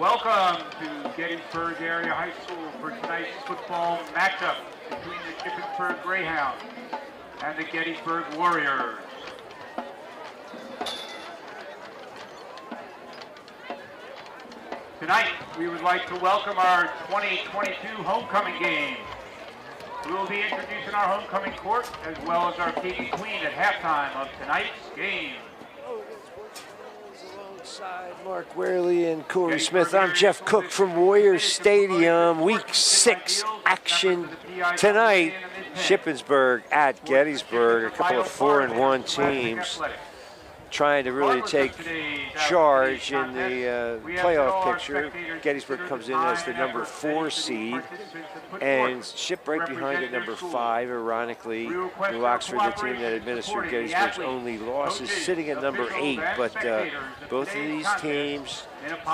Welcome to Gettysburg Area High School for tonight's football matchup between the Shippensburg Greyhounds and the Gettysburg Warriors. Tonight, we would like to welcome our 2022 homecoming game. We will be introducing our homecoming court as well as our king and queen at halftime of tonight's game. Alongside Mark Warely and Corey Smith, I'm Jeff Cook from Warriors Stadium. Week 6 action tonight. Shippensburg at Gettysburg. A couple of 4-1 teams trying to really take charge in the playoff picture. Gettysburg comes in as the number 4 seed, and Ship right behind at number 5, ironically. New Oxford, the team that administered Gettysburg's only loss, is sitting at number 8, but both of these teams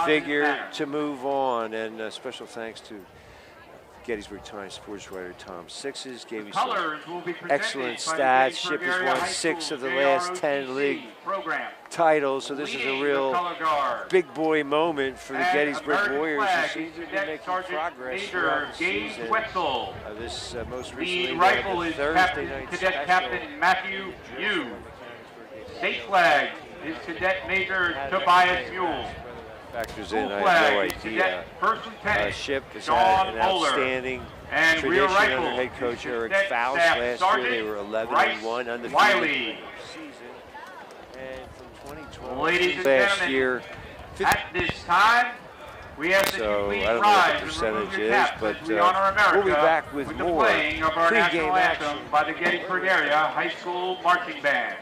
figure to move on, and special thanks to Gettysburg Times sports writer Tom Sixes gave you some excellent stats. Ship has won 6 of the last 10 league titles, so this is a real big boy moment for the Gettysburg Warriors, who seem to be making progress throughout the season. This most recently rifle the is Thursday night Cadet Captain Matthew Yu. State flag is Cadet Major Tobias Mule. Factors in, I have no idea. Ship has had an outstanding tradition under head coach Eric Faust. Last year they were 11-1 undefeated season, and from 2020 last year. At this time, we have the so I don't know what the percentage is, but we'll be back with more pregame action by the Gettysburg Area High School Marching Band.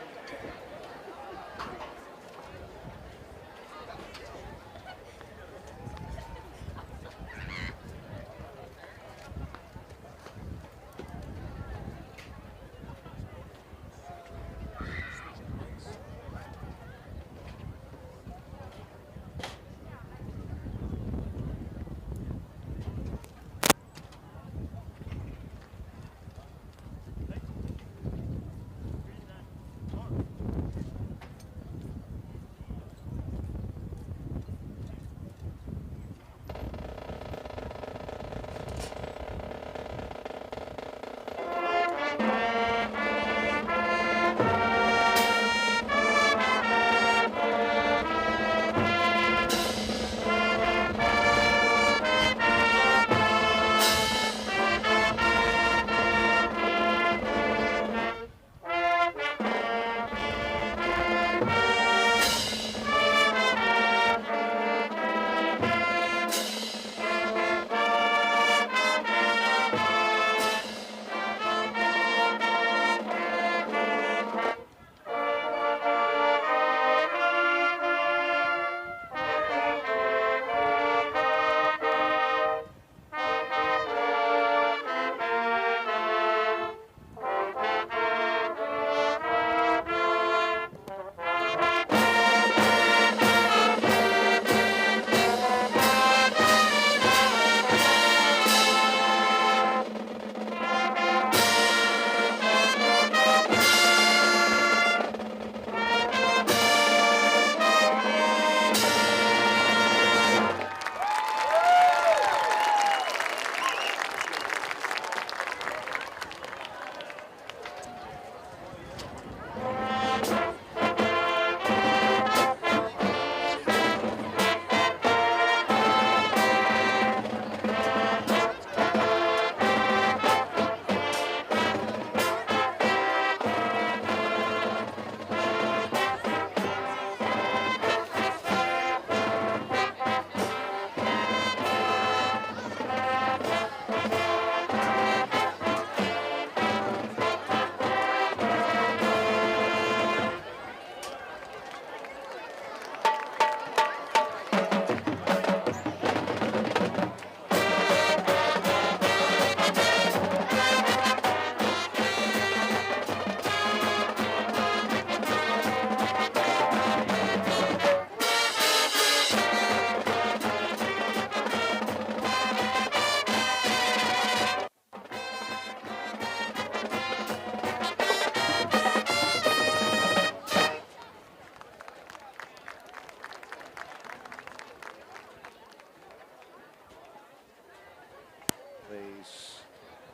place,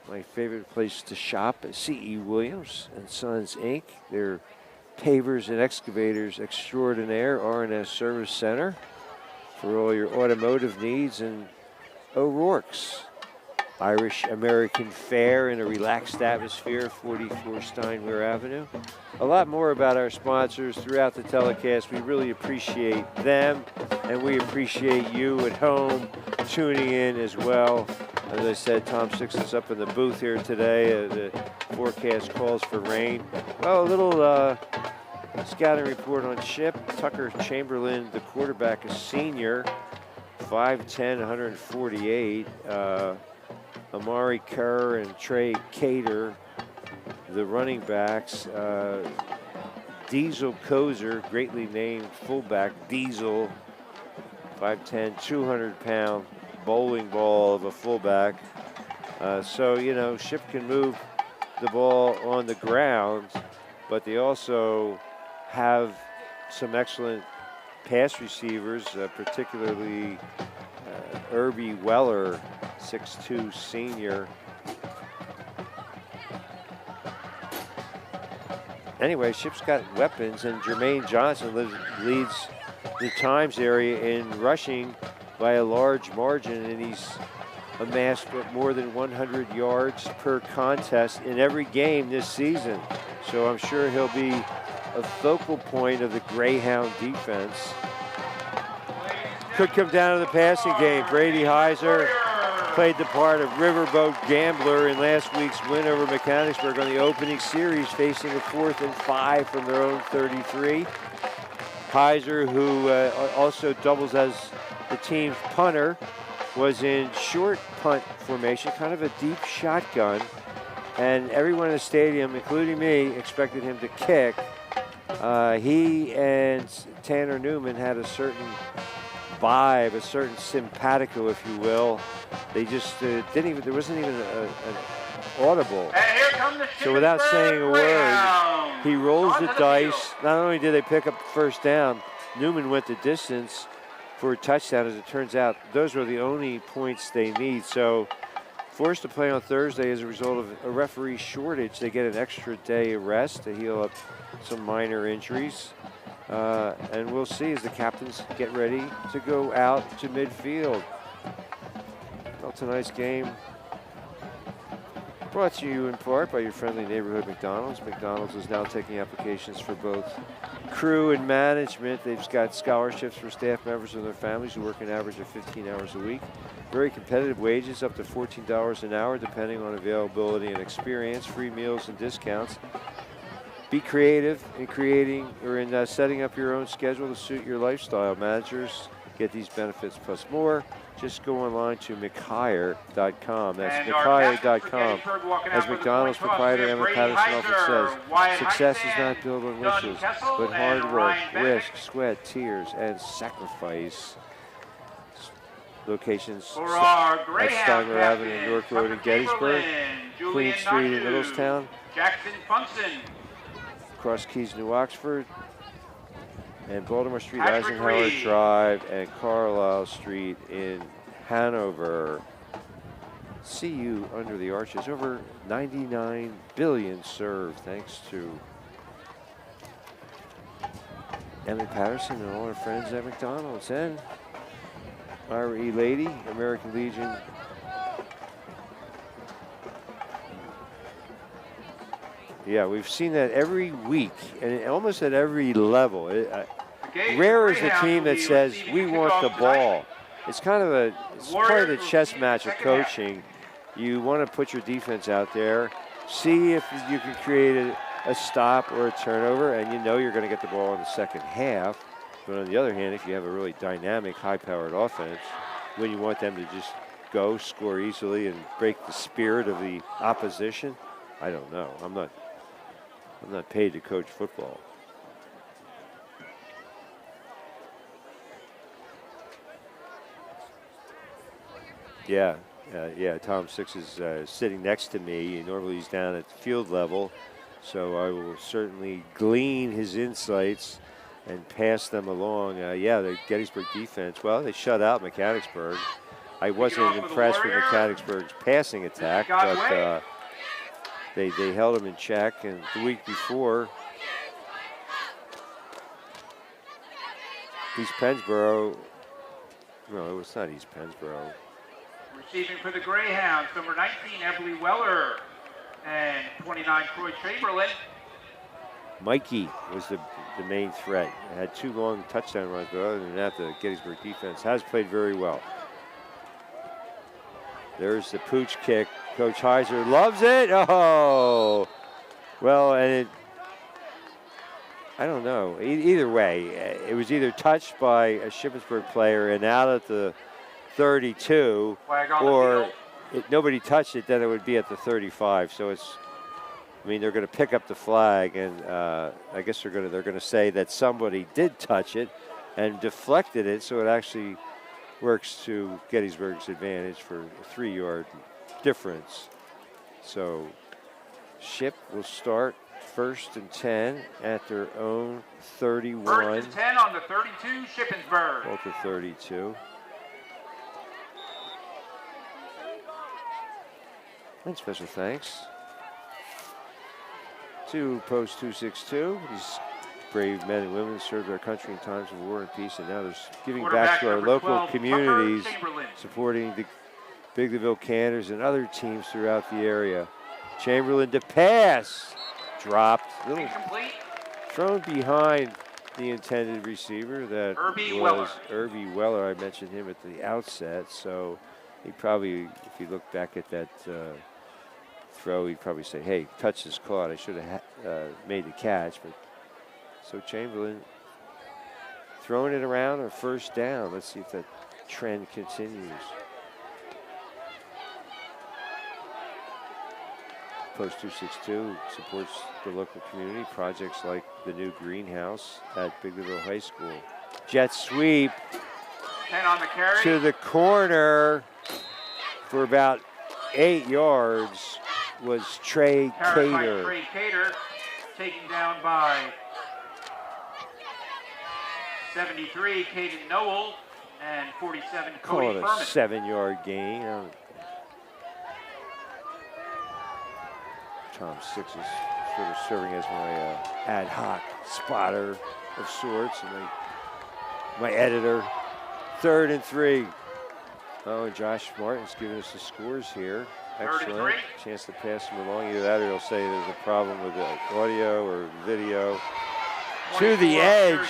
my favorite place to shop is C.E. Williams and Sons, Inc. They're pavers and excavators extraordinaire, R&S Service Center for all your automotive needs, and O'Rourke's Irish American fare in a relaxed atmosphere, 44 Steinwehr Avenue. A lot more about our sponsors throughout the telecast. We really appreciate them, and we appreciate you at home tuning in as well. As I said, Tom Six is up in the booth here today. The forecast calls for rain. Well, a little scouting report on Ship. Tucker Chamberlain, the quarterback, is senior, 5'10", 148. Amari Kerr and Trey Cater, the running backs. Diesel Kozer, greatly named fullback Diesel, 5'10", 200-pound bowling ball of a fullback. So, you know, Ship can move the ball on the ground, but they also have some excellent pass receivers, particularly Irby Weller, 6'2", senior. Anyway, Ship's got weapons, and Jermaine Johnson leads the Times area in rushing by a large margin, and he's amassed more than 100 yards per contest in every game this season. So I'm sure he'll be a focal point of the Greyhound defense. Could come down to the passing game. Brady Heiser played the part of Riverboat Gambler in last week's win over Mechanicsburg on the opening series, facing a 4th and 5 from their own 33. Heiser, who also doubles as the team's punter, was in short punt formation, kind of a deep shotgun, and everyone in the stadium, including me, expected him to kick. He and Tanner Newman had a certain vibe, a certain simpatico, if you will. They just didn't even, there wasn't even an audible. So without saying a word, he rolls the dice. Not only did they pick up first down, Newman went the distance for a touchdown. As it turns out, those were the only points they need. So forced to play on Thursday as a result of a referee shortage. They get an extra day of rest to heal up some minor injuries. And we'll see as the captains get ready to go out to midfield. Well, tonight's game brought to you in part by your friendly neighborhood McDonald's. McDonald's is now taking applications for both crew and management. They've got scholarships for staff members and their families who work an average of 15 hours a week. Very competitive wages, up to $14 an hour, depending on availability and experience. Free meals and discounts. Be creative in creating or in setting up your own schedule to suit your lifestyle. Managers get these benefits plus more. Just go online to mchire.com. That's mchire.com. As McDonald's proprietor Emma Patterson often says, success is not built on wishes, but hard work, risk, sweat, tears, and sacrifice. Locations at Steinwehr Avenue, North Road in Gettysburg, Queen Street in Middletown, Jackson Funson, Cross Keys, New Oxford, and Baltimore Street, Eisenhower Drive, and Carlisle Street in Hanover. See you under the arches. Over 99 billion served, thanks to Emily Patterson and all her friends at McDonald's. And RE Lady, American Legion. Yeah, we've seen that every week and almost at every level. Rare is the team that says, we want the ball. It's kind of it's part of the chess match of coaching. You want to put your defense out there, see if you can create a stop or a turnover, and you know you're going to get the ball in the second half. But on the other hand, if you have a really dynamic, high-powered offense, when you want them to just go, score easily, and break the spirit of the opposition, I don't know. I'm not paid to coach football. Yeah, Tom Six is sitting next to me. Normally he's down at field level, so I will certainly glean his insights and pass them along. The Gettysburg defense, well, they shut out Mechanicsburg. I wasn't impressed with Mechanicsburg's passing attack, but they held him in check. And the week before, East Pennsboro, no, it was not East Pennsboro. Receiving for the Greyhounds, number 19, Eberly Weller, and 29, Troy Chamberlain. Mikey was the main threat. Had 2 long touchdown runs, but other than that, the Gettysburg defense has played very well. There's the pooch kick. Coach Heiser loves it. Oh, well, and I don't know. Either way, it was either touched by a Shippensburg player and out at the 32, or nobody touched it, then it would be at the 35. So it's, I mean, they're going to pick up the flag, and I guess they're going to say that somebody did touch it and deflected it, so it actually works to Gettysburg's advantage for a 3-yard difference. So Ship will start 1st and 10 at their own 31. 1st and 10 on the 32, Shippensburg. Both the 32. And special thanks to Post 262. These brave men and women served our country in times of war and peace, and now they're giving back to our local 12, communities, supporting the Biglerville Canners and other teams throughout the area. Chamberlain to pass. Dropped. Little thrown behind the intended receiver. That was Irby Weller. I mentioned him at the outset, so he probably, if you look back at that throw, he'd probably say, hey, touch is caught. I should have made the catch. But so Chamberlain throwing it around on 1st down. Let's see if that trend continues. Post 262 supports the local community. Projects like the new greenhouse at Biglerville High School. Jet sweep 10 on the carry. To the corner for about 8 yards was Trey Cater. Trey Cater, taken down by 73, Caden Noel, and 47, Cody Call it a Furman. 7-yard gain. Tom Six is sort of serving as my ad hoc spotter of sorts, and my editor. 3rd and 3. Oh, and Josh Martin's giving us the scores here. Excellent. Chance to pass him along. Either that or he'll say there's a problem with the audio or video. To the edge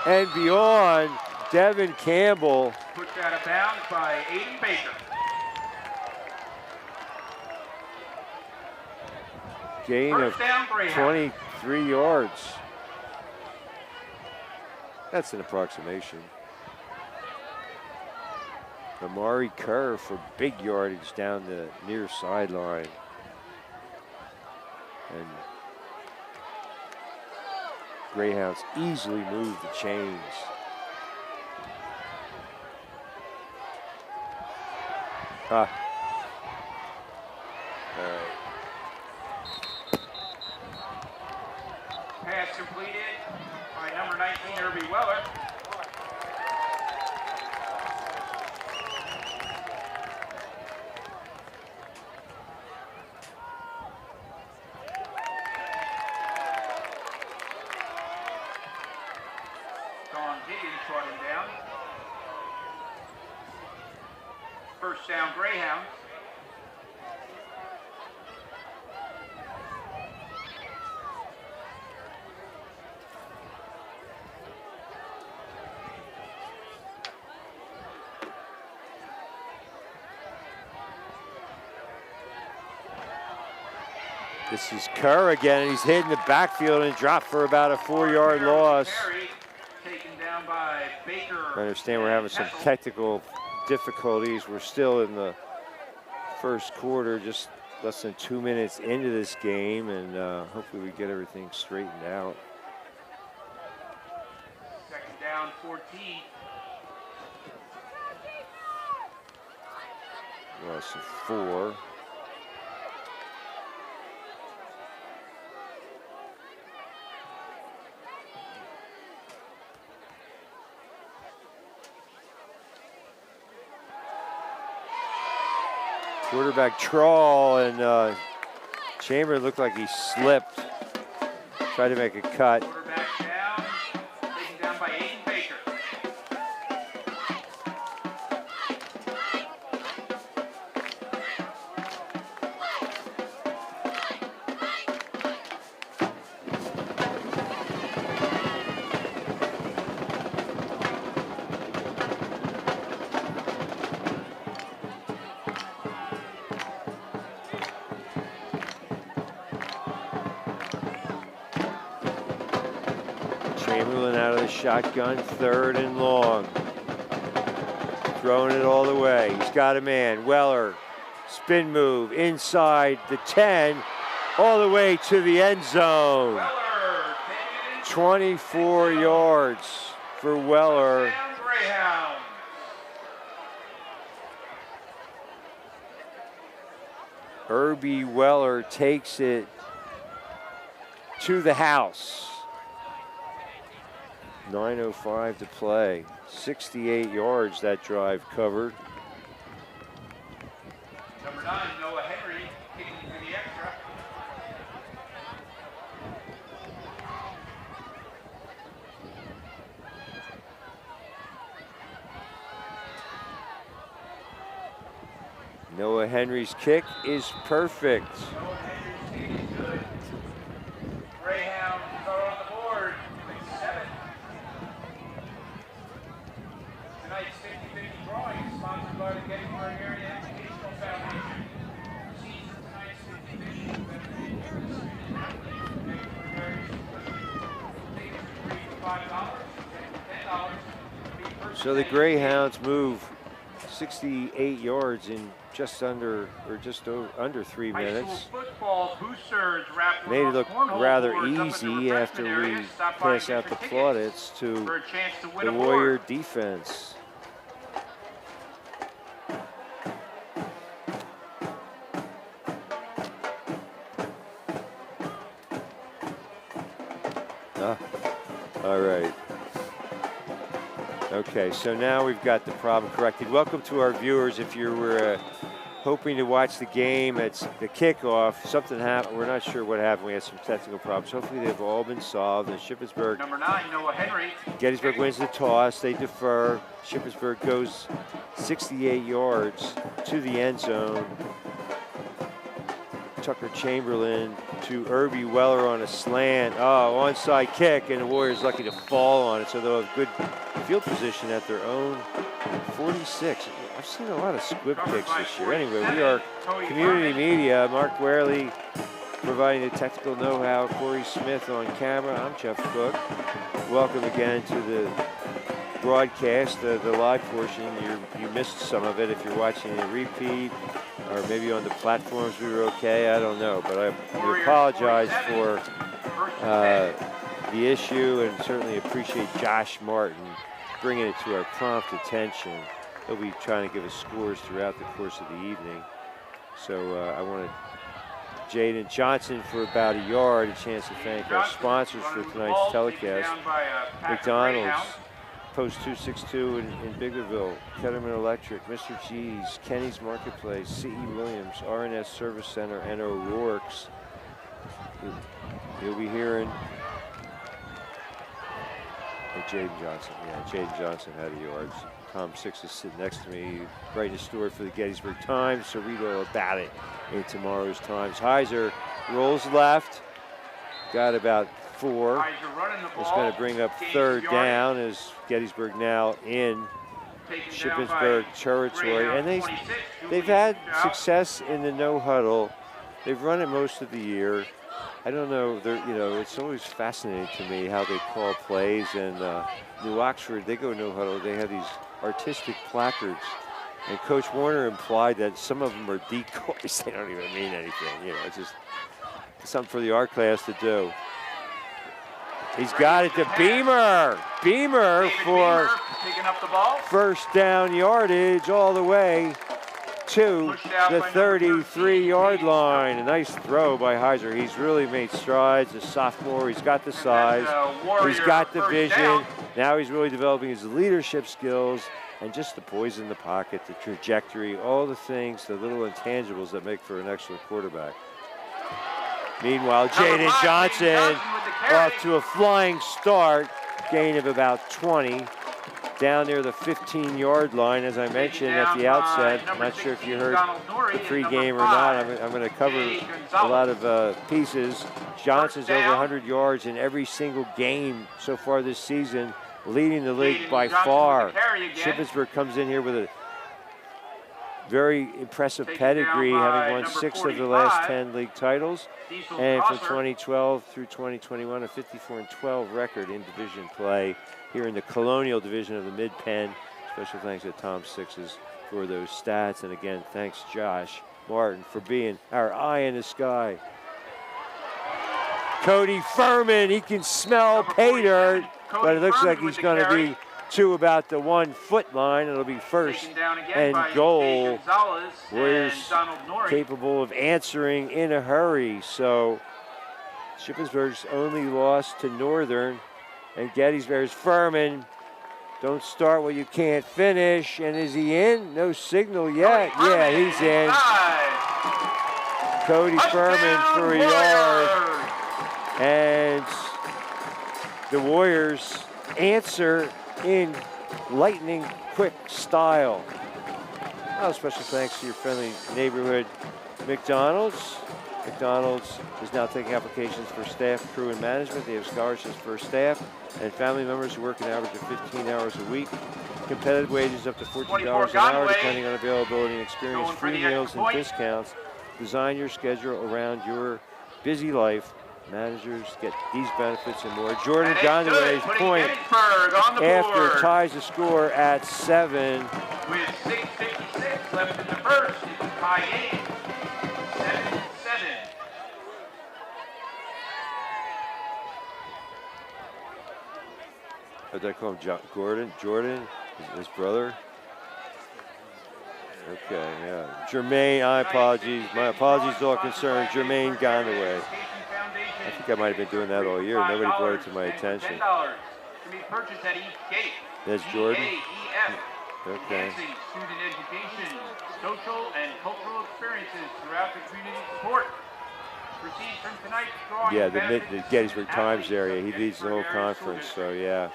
and beyond, Devin Campbell. Pushed out of bounds by Aiden Baker. Gain of 23 yards. That's an approximation. Amari Kerr for big yardage down the near sideline. And Greyhounds easily move the chains. All right. Pass completed by number 19, Irby Weller. Don Higgins brought him down. 1st down, Greyhounds. This is Kerr again, and he's hit in the backfield and dropped for about a 4-yard loss. Taken down by Baker. I understand we're having some technical difficulties. We're still in the 1st quarter, just less than 2 minutes into this game, and hopefully we get everything straightened out. 2nd down, 14. Loss of 4. Quarterback trawl, and Chamberlain looked like he slipped. Tried to make a cut. Quarterback down, taken down by Aiden Baker. Chamberlain out of the shotgun, 3rd and long. Throwing it all the way. He's got a man. Weller, spin move inside the 10, all the way to the end zone. 24 yards for Weller. Greyhounds. Irby Weller takes it to the house. 9:05 to play. 68 yards that drive covered. Number 9, Noah Henry, kicking to the extra. Noah Henry's kick is perfect. Noah Henry's kick is good. Greyhounds are on the board with 7. Tonight's 50-50 drawing is sponsored by the Gettysburg Area Educational Foundation. Proceeds from tonight's 50-50 benefit student athletes from Gettysburg Area Schools. Tickets are free for $5 and $10. So the Greyhounds move 68 yards in just under 3 minutes. Football boosters wrapped Made it look cornhole rather boards up in the easy refreshment after we area. Stop by and pass get out your the tickets plaudits to for a chance to win the a Warrior board. defense. All right. Okay, so now we've got the problem corrected. Welcome to our viewers. If you were hoping to watch the game, it's the kickoff. Something happened. We're not sure what happened. We had some technical problems. Hopefully they've all been solved. And Shippensburg, Number 9, Noah Henry. Gettysburg wins the toss. They defer. Shippensburg goes 68 yards to the end zone. Tucker Chamberlain to Irby Weller on a slant. Oh, onside kick, and the Warriors lucky to fall on it, so they'll have good field position at their own 46. I've seen a lot of squib kicks this year. Anyway, we are community media. Mark Warely providing the technical know-how. Corey Smith on camera. I'm Jeff Cook. Welcome again to the broadcast, the live portion. You missed some of it if you're watching a repeat, or maybe on the platforms we were okay. I don't know, but we apologize for the issue, and certainly appreciate Josh Martin bringing it to our prompt attention. He'll be trying to give us scores throughout the course of the evening. So I wanted Jaden Johnson for about a yard, a chance to thank our sponsors for tonight's telecast. McDonald's, Post 262 in Biggerville, Ketterman Electric, Mr. G's, Kenny's Marketplace, C.E. Williams, R&S Service Center, and O'Rourke's. You'll be hearing Jaden Johnson. Yeah, Jaden Johnson had a yard. Tom Six is sitting next to me, writing a story for the Gettysburg Times, so read all about it in tomorrow's Times. Heiser rolls left, got about 4. It's going to bring up 3rd down as Gettysburg now in Shippensburg territory. And they've had success in the no huddle. They've run it most of the year. I don't know, it's always fascinating to me how they call plays. And New Oxford, they go no huddle. They have these artistic placards. And Coach Warner implied that some of them are decoys. They don't even mean anything. It's just something for the art class to do. He's got it to Beamer. Beamer for first down yardage all the way to the 33-yard line. A nice throw by Heiser. He's really made strides. A sophomore. He's got the size. He's got the vision. Now he's really developing his leadership skills. and just the poise in the pocket, the trajectory, all the things, the little intangibles that make for an excellent quarterback. Meanwhile, Jaden Johnson off to a flying start, gain of about 20. Down near the 15-yard line, as I mentioned at the outset. I'm not sure if you heard the pregame or not. I'm going to cover a lot of pieces. Johnson's over 100 yards in every single game so far this season, leading the league by far. Shippensburg comes in here with a very impressive pedigree, having won 6 of the last 10 league titles. And from 2012 through 2021, a 54-12 record in division play here in the Colonial Division of the Mid-Penn. Special thanks to Tom Sixes for those stats. And again, thanks Josh Martin for being our eye in the sky. Cody Furman, he can smell pay dirt, but it looks like he's going to be to about the 1 foot line. It'll be first and goal. Warriors capable of answering in a hurry. So Shippensburg's only loss to Northern, and Gettysburg's Furman. Don't start what you can't finish. And is he in? No signal yet. Yeah, he's in. Cody Furman for a yard. And the Warriors answer in lightning quick style. Oh, special thanks to your friendly neighborhood McDonald's. McDonald's is now taking applications for staff, crew, and management. They have scholarships for staff and family members who work an average of 15 hours a week. Competitive wages up to $14 an hour, depending on availability and experience. Free meals and discounts. Design your schedule around your busy life. Managers get these benefits and more. Jordan Gondaway's point after ties the score at 7. With 6:56 left in the first, it's a tie game. 7-7. How'd I call him? Gordon? Jordan? His brother? Okay, yeah. Jermaine, my apologies to all concerned. Jermaine Gondaway. I think I might have been doing that all year. Nobody brought it to my attention. That's Jordan? Okay. Student education, social and cultural experiences throughout the community support. Proceed from tonight's drawing. Yeah, the Gettysburg Times area. He leads the whole conference, so yeah.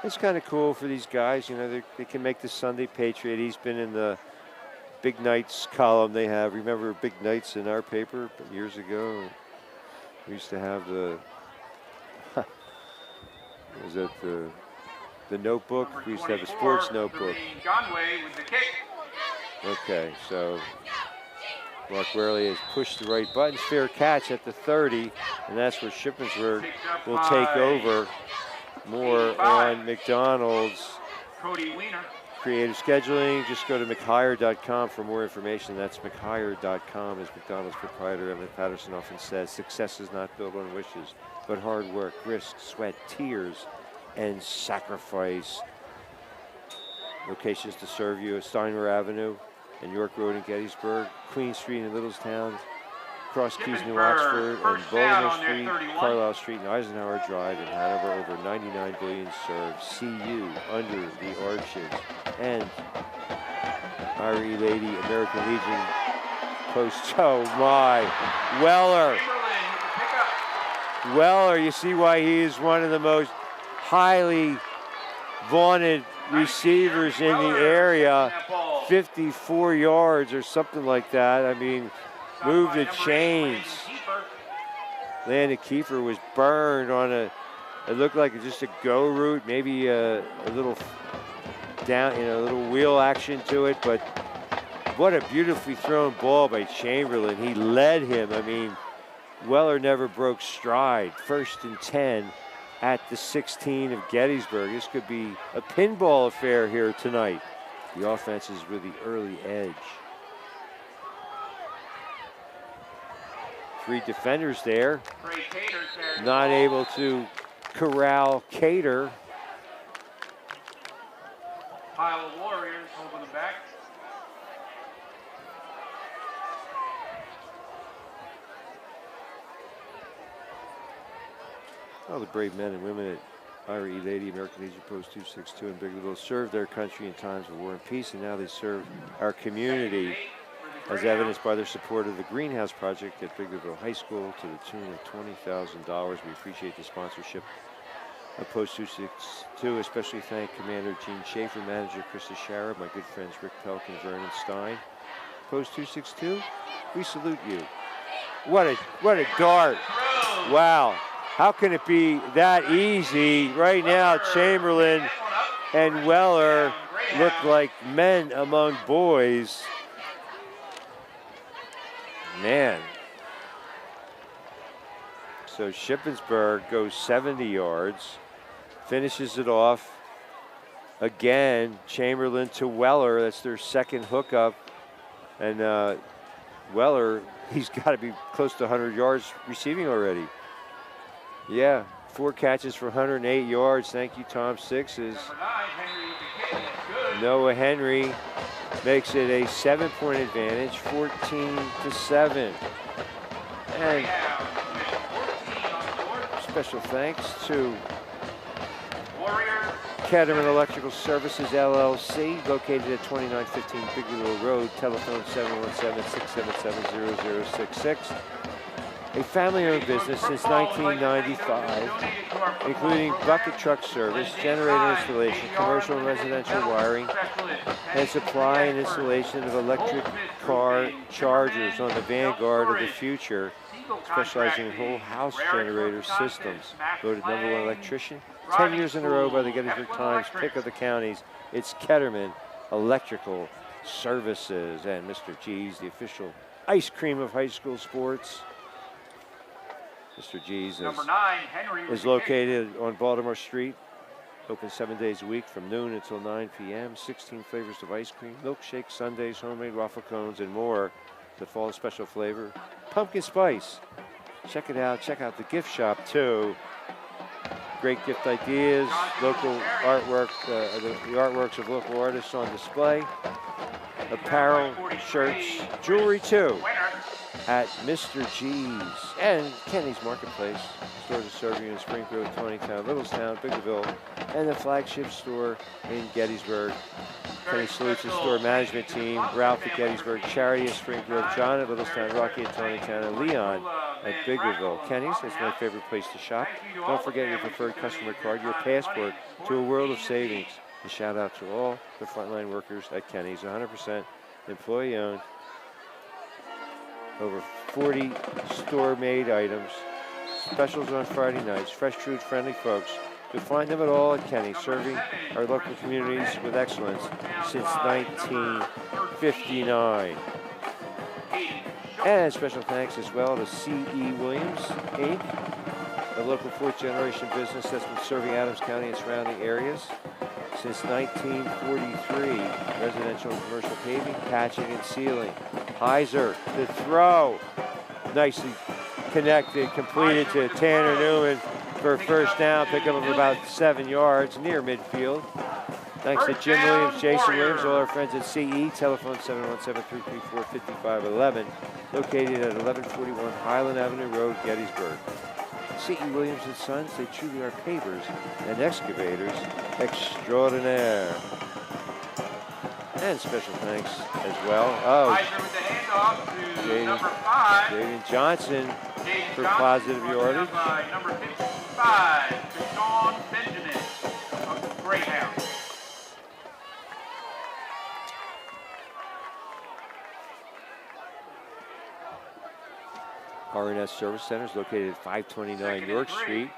It's kind of cool for these guys. You know, they can make the Sunday Patriot. He's been in the Big Nights column they have. Remember Big Nights in our paper years ago? We used to have the, was it the notebook? We used to have a sports notebook. Okay, so Mark Werley has pushed the right buttons. Fair catch at the 30, and that's where Shippensburg will take over. More on McDonald's. Creative scheduling, just go to mchire.com for more information. That's mchire.com, as McDonald's proprietor Emmett Patterson often says. Success is not built on wishes, but hard work, risk, sweat, tears, and sacrifice. Locations to serve you: Steinmer Avenue and York Road in Gettysburg, Queen Street in Littlestown, Cross Keys, New Oxford, and Baltimore Street, Carlisle Street, and Eisenhower Drive in Hanover. Over 99 billion served. See you under the arches. And Irie Lady, American Legion Post. Oh my, Weller, you see why he is one of the most highly vaunted receivers in the area. 54 yards or something like that. I mean, move the chains. Landon Kiefer was burned on it looked like just a go route, maybe a little down, a little wheel action to it, but what a beautifully thrown ball by Chamberlain. He led him. I mean, Weller never broke stride. 1st and 10 at the 16 of Gettysburg. This could be a pinball affair here tonight. The offense is with the early edge. 3 defenders there. Not able to corral Cater. Pile of Warriors holding the back. All the brave men and women at IRE Lady, American Legion Post 262 in Biglerville, served their country in times of war and peace, and now they serve our community, as evidenced by their support of the Greenhouse Project at Biglerville High School to the tune of $20,000. We appreciate the sponsorship of Post 262. Especially thank Commander Gene Schaefer, Manager Krista Shara, my good friends Rick Pelk and Vernon Stein. Post 262, we salute you. What a dart. Wow. How can it be that easy? Right now, Chamberlain and Weller look like men among boys. Man. So Shippensburg goes 70 yards, finishes it off. Again, Chamberlain to Weller. That's their second hookup. And Weller, he's got to be close to 100 yards receiving already. Yeah, 4 catches for 108 yards. Thank you, Tom Sixes. Noah Henry makes it a 7-point advantage, 14-7. And special thanks to Ketterman Electrical Services, LLC, located at 2915 Biglerville Road, telephone 717-677-0066. A family-owned business since 1995, including bucket truck service, generator installation, commercial and residential wiring, and supply and installation of electric car chargers on the vanguard of the future, specializing in whole house generator systems. Voted #1 electrician 10 years in a row by the Gettysburg Times pick of the counties. It's Ketterman Electrical Services. And Mr. G's, the official ice cream of high school sports. Mr. G's is located on Baltimore Street, open 7 days a week from noon until 9 p.m. 16 flavors of ice cream, milkshakes, sundaes, homemade waffle cones, and more. The fall special flavor, pumpkin spice. Check it out. Check out the gift shop, too. Great gift ideas, local artwork, the artworks of local artists on display. Apparel, shirts, jewelry, too, at Mr. G's and Kenny's Marketplace. Stores are serving in Springfield, Tonytown, Littlestown, Biglerville, and the flagship store in Gettysburg. Kenny salutes the store management team, Ralph at Gettysburg, Charity at Springfield, John at Littlestown, Rocky at Tonytown, and Leon at Biglerville. Kenny's is my favorite place to shop. Don't forget your preferred customer card, your passport to a world of savings. A shout out to all the frontline workers at Kenny's, 100% employee owned. Over 40 store-made items, specials on Friday nights, fresh food, friendly folks. You'll find them at all at Kenny, serving our local communities with excellence since 1959. And special thanks as well to C.E. Williams, Inc., a local fourth-generation business that's been serving Adams County and surrounding areas since 1943. Residential and commercial paving, patching, and sealing. Heiser, the throw. Nicely connected, completed to Tanner Newman for a first down, pickup of about 7 yards near midfield. Thanks to Jim Williams, Jason Williams, all our friends at CE. Telephone 717-334-5511, located at 1141 Highland Avenue Road, Gettysburg. C.E. Williams and Sons, they truly are pavers and excavators extraordinaire. And special thanks as well. Oh, Jaden Johnson for positive yardage. Number 55, Sean Benjamin of the Greyhounds. R&S Service Center is located at 529 York Street.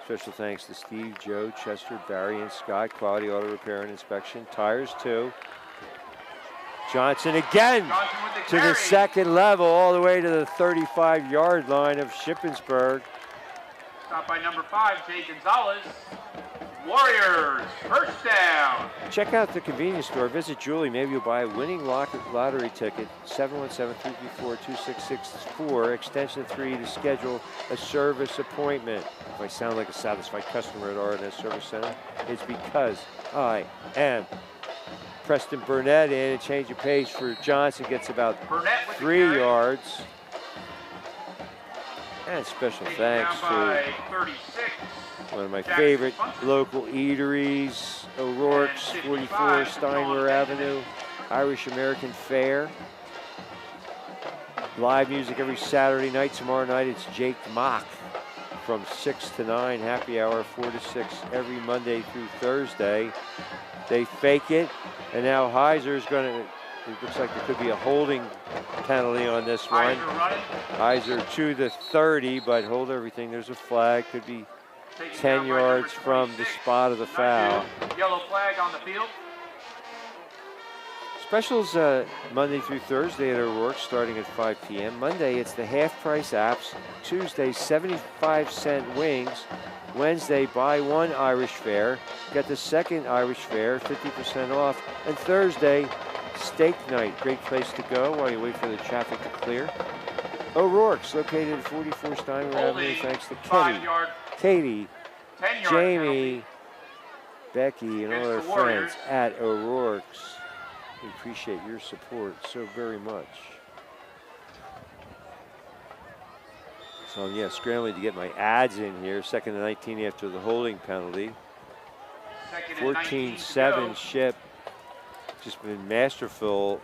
Special thanks to Steve, Joe, Chester, Barry, and Scott. Quality auto repair and inspection. Tires, too. Johnson again to the second level, all the way to the 35-yard line of Shippensburg. Stopped by number 5, Jay Gonzalez. Warriors, first down. Check out the convenience store. Visit Julie. Maybe you'll buy a winning lottery ticket. 717-334-2664, extension 3 to schedule a service appointment. If I sound like a satisfied customer at R&S Service Center, it's because I am. Preston Burnett in, and change of pace for Johnson, gets about 3 yards. And special Taken thanks down by to 36. one of my Jackson favorite Bunsen. local eateries, O'Rourke's, And 44 55, Steinwehr Sean Avenue, Irish American Fair. Live music every Saturday night. Tomorrow night it's Jake Mock from 6 to 9, happy hour 4 to 6 every Monday through Thursday. They fake it, and now Heiser's going to, it looks like there could be a holding penalty on this one. Heiser to the 30, but hold everything. There's a flag, could be 10 yards from the spot of the foul. Yellow flag on the field. Specials Monday through Thursday at O'Rourke starting at 5 p.m. Monday, it's the half-price apps. Tuesday, 75-cent wings. Wednesday, buy one Irish fare. Get the second Irish fare, 50% off. And Thursday, steak night. Great place to go while you wait for the traffic to clear. O'Rourke's located at 44 Steinwehr Avenue. Thanks to Katie, Jamie, Becky, and all their friends at O'Rourke's. We appreciate your support so very much. So yeah, scrambling to get my ads in here. 2nd and 19 after the holding penalty. 14-7 Ship. Just been masterful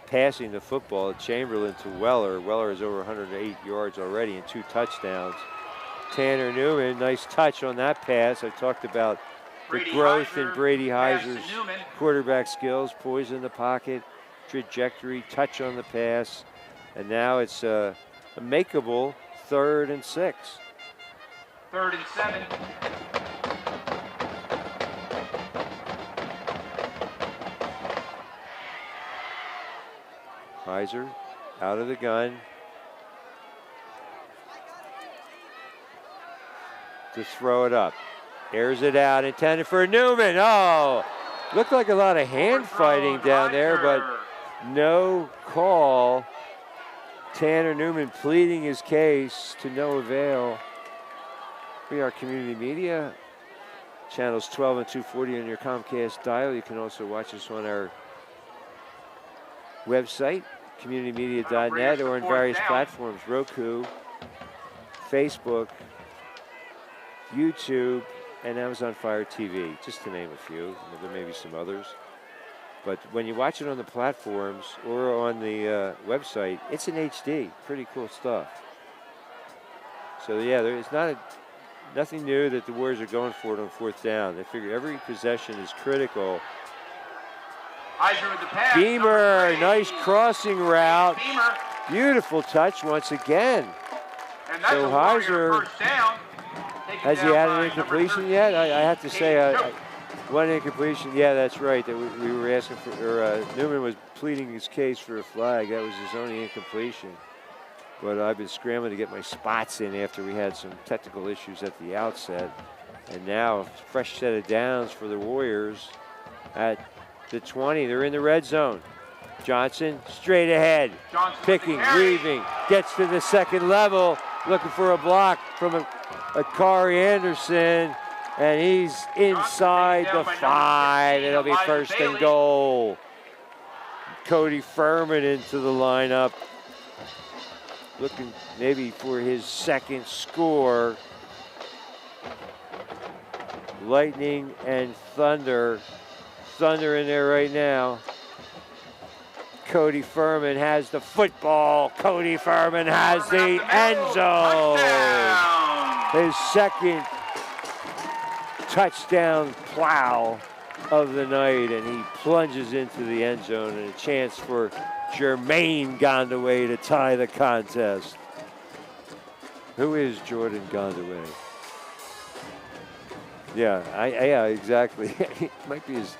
passing the football at Chamberlain to Weller. Weller is over 108 yards already and 2 touchdowns. Tanner Newman, nice touch on that pass. I talked about the growth in Brady Heiser's quarterback skills, poise in the pocket, trajectory, touch on the pass. And now it's a makeable 3rd and 6. 3rd and 7. Heiser out of the gun. To throw it up. Airs it out, intended for Newman. Oh, looked like a lot of hand fighting down there, but no call. Tanner Newman pleading his case to no avail. We are Community Media, channels 12 and 240 on your Comcast dial. You can also watch us on our website, communitymedia.net, or on various platforms, Roku, Facebook, YouTube, and Amazon Fire TV, just to name a few. There may be some others. But when you watch it on the platforms or on the website, it's in HD. Pretty cool stuff. So yeah, there is nothing new that the Warriors are going for it on 4th down. They figure every possession is critical. Heiser with the pass. Beamer, nice crossing route. Beamer. Beautiful touch once again. And that's so a Heiser, first down. has he had an incompletion yet? I have to say, one incompletion. Yeah, that's right. That we were asking for, or Newman was pleading his case for a flag. That was his only incompletion. But I've been scrambling to get my spots in after we had some technical issues at the outset. And now, fresh set of downs for the Warriors at the 20. They're in the red zone. Johnson straight ahead, picking, weaving, gets to the 2nd level, looking for a block from a Kari Anderson, and he's inside the 5. It'll be 1st and goal. Cody Furman into the lineup, looking maybe for his 2nd score. Lightning and thunder. Thunder in there right now. Cody Furman has the football. Cody Furman has the end zone. His 2nd touchdown plow of the night, and he plunges into the end zone, and a chance for Jermaine Gondaway to tie the contest. Who is Jordan Gondaway? Yeah, yeah, exactly. It might be his.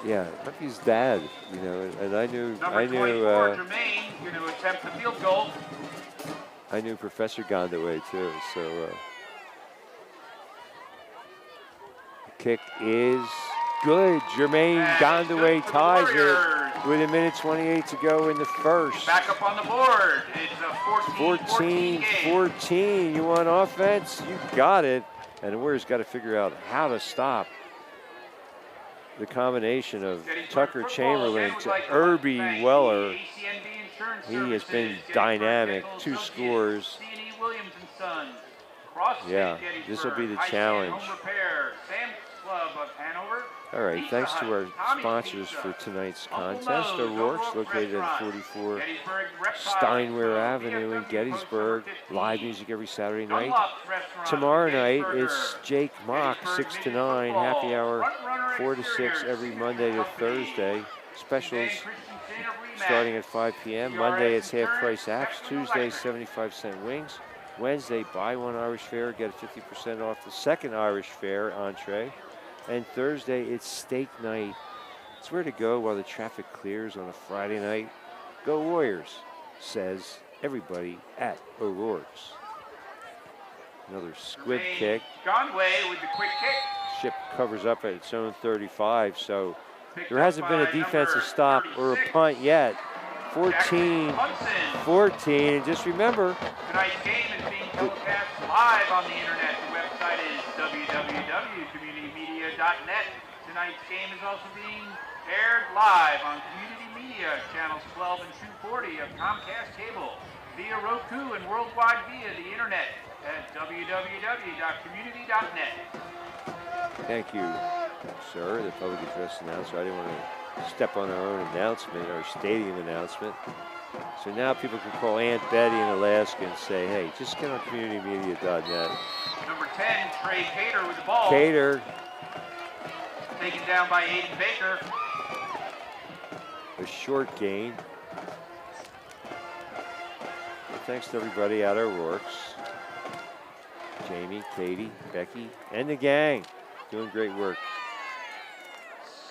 Yeah, it might be his dad, you know, and I knew. Jermaine, you're going to attempt the field goal. I knew Professor Gondaway too, so. Kick is good. Jermaine Gondaway ties it with 1:28 to go in the 1st. Back up on the board. It's a 14. You want offense? You got it. And the Warriors got to figure out how to stop the combination of Tucker Chamberlain to Irby Weller. He has been dynamic. 2 scores. Williams and Sons. CrossFit Yeah, Gettysburg, this will be the High challenge. Stand Home Repair, Sam's Club of Hanover. All right, Pizza thanks to Hut, our Tommy's sponsors Pizza, for tonight's Uncle contest. Moe's, O'Rourke's, O'Rourke's located at Restaurant, 44 Gettysburg Reptile Steinway Expo, Avenue in VFW Gettysburg. Post number Live 15. music every Saturday night. Dunlop's Restaurant, Tomorrow night, Gettysburger, it's Jake Mock, Gettysburg 6 to Midget 9, happy Football, hour, Front Runner 4 to 6 Exteriors, every Monday to Company, Thursday. Specials Suzanne Christensen of Remax, starting at 5 p.m. CRS Monday, it's half price Insurance, apps. Spectrum Tuesday, Electric. 75-cent wings. Wednesday, buy one Irish fare, get 50% off the second Irish fare entree. And Thursday, it's steak night. It's where to go while the traffic clears on a Friday night. Go Warriors, says everybody at O'Rourke's. Another squib kick. Conway with the quick kick. Ship covers up at its own 35, so Picked there up hasn't been by a defensive number stop or a 36, punt yet. Jackson Hudson. 14, and just remember, Tonight's game is being telecast live on the internet. The website is www.communitymedia.net. Tonight's game is also being aired live on Community Media, channels 12 and 240 of Comcast Cable, via Roku and worldwide via the internet at www.community.net. thank you, sir, the public address announcer. I didn't want to step on our own announcement, our stadium announcement. So now people can call Aunt Betty in Alaska and say, hey, just get on communitymedia.net. Number 10, Trey Cater with the ball. Cater, Taken down by Aiden Baker. a short gain. Well, thanks to everybody at O'Rourke's. Jamie, Katie, Becky, and the gang doing great work.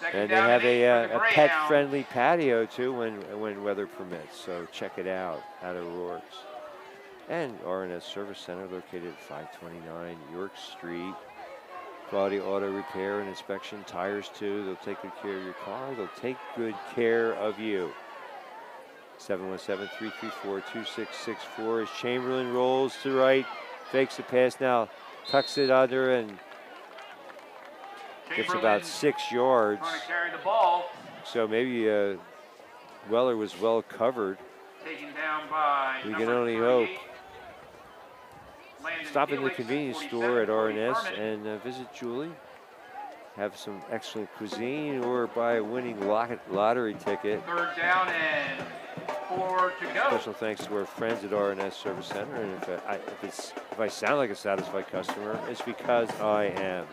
Second And they down have and 8 for the a Greyhounds. pet-friendly patio too when weather permits. So check it out at O'Rourke's. And R&S Service Center located at 529 York Street. Quality auto repair and inspection, tires too. They'll take good care of your car. They'll take good care of you. 717-334-2664 as Chamberlain rolls to the right, fakes the pass now, tucks it under and gets about 6 yards. Trying to carry the ball. So maybe Weller was well covered. Taken down by We can number only 38. hope. Landon Stop in the Felix, convenience 47, store at Cody R&S Furman. and visit Julie. Have some excellent cuisine or buy a winning lottery ticket. Third down and 4 to go. Special thanks to our friends at R&S Service Center. And if I sound like a satisfied customer, it's because I am.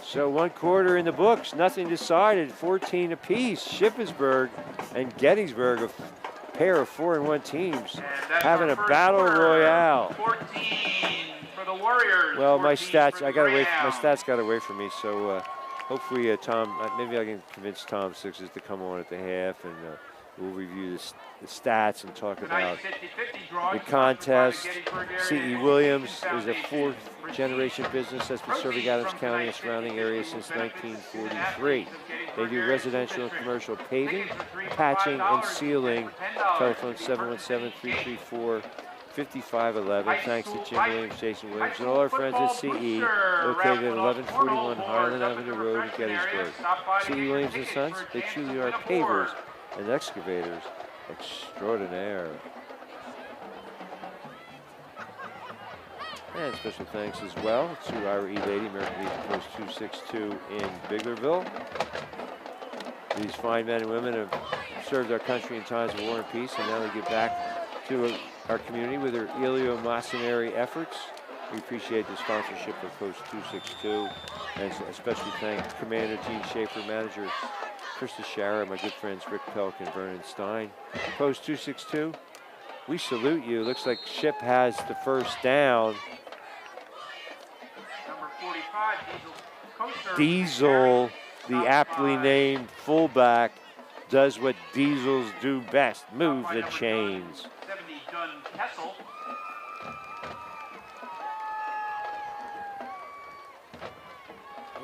So 1 quarter in the books, nothing decided, 14 apiece. Shippensburg and Gettysburg, a pair of 4-1 teams, And that's having our a first battle quarter. royale. 14 for the Warriors. Well, my 14 stats, for the my Greyhounds. stats got away from me. So hopefully, Tom, maybe I can convince Tom Sixes to come on at the half, and we'll review the stats and talk about Tonight's 50-50 drawing the sponsored by the contest. Gettysburg Area C.E. Education Williams is a Foundation. 4th-generation business that's been serving Adams County and surrounding areas since 1943. They do residential and commercial paving, patching, and sealing. Telephone 717-334-5511. Thanks to Jim Williams, Jason Williams, and all our friends at CE, located at 1141 Highland Avenue Road in Gettysburg. CE Williams and Sons, they truly are pavers and excavators extraordinaire. And special thanks as well to our E-Lady, American Legion Post 262 in Biglerville. These fine men and women have served our country in times of war and peace, and now they give back to our community with their eleemosynary efforts. We appreciate the sponsorship of Post 262, and especially thank Commander Gene Schaefer, Manager Krista Shara, my good friends Rick Pelk and Vernon Stein. Post 262, we salute you. Looks like Ship has the first down. Number 45, Diesel. Diesel, the aptly named fullback, does what Diesels do best, move the chains. 70, Dunn Kessel.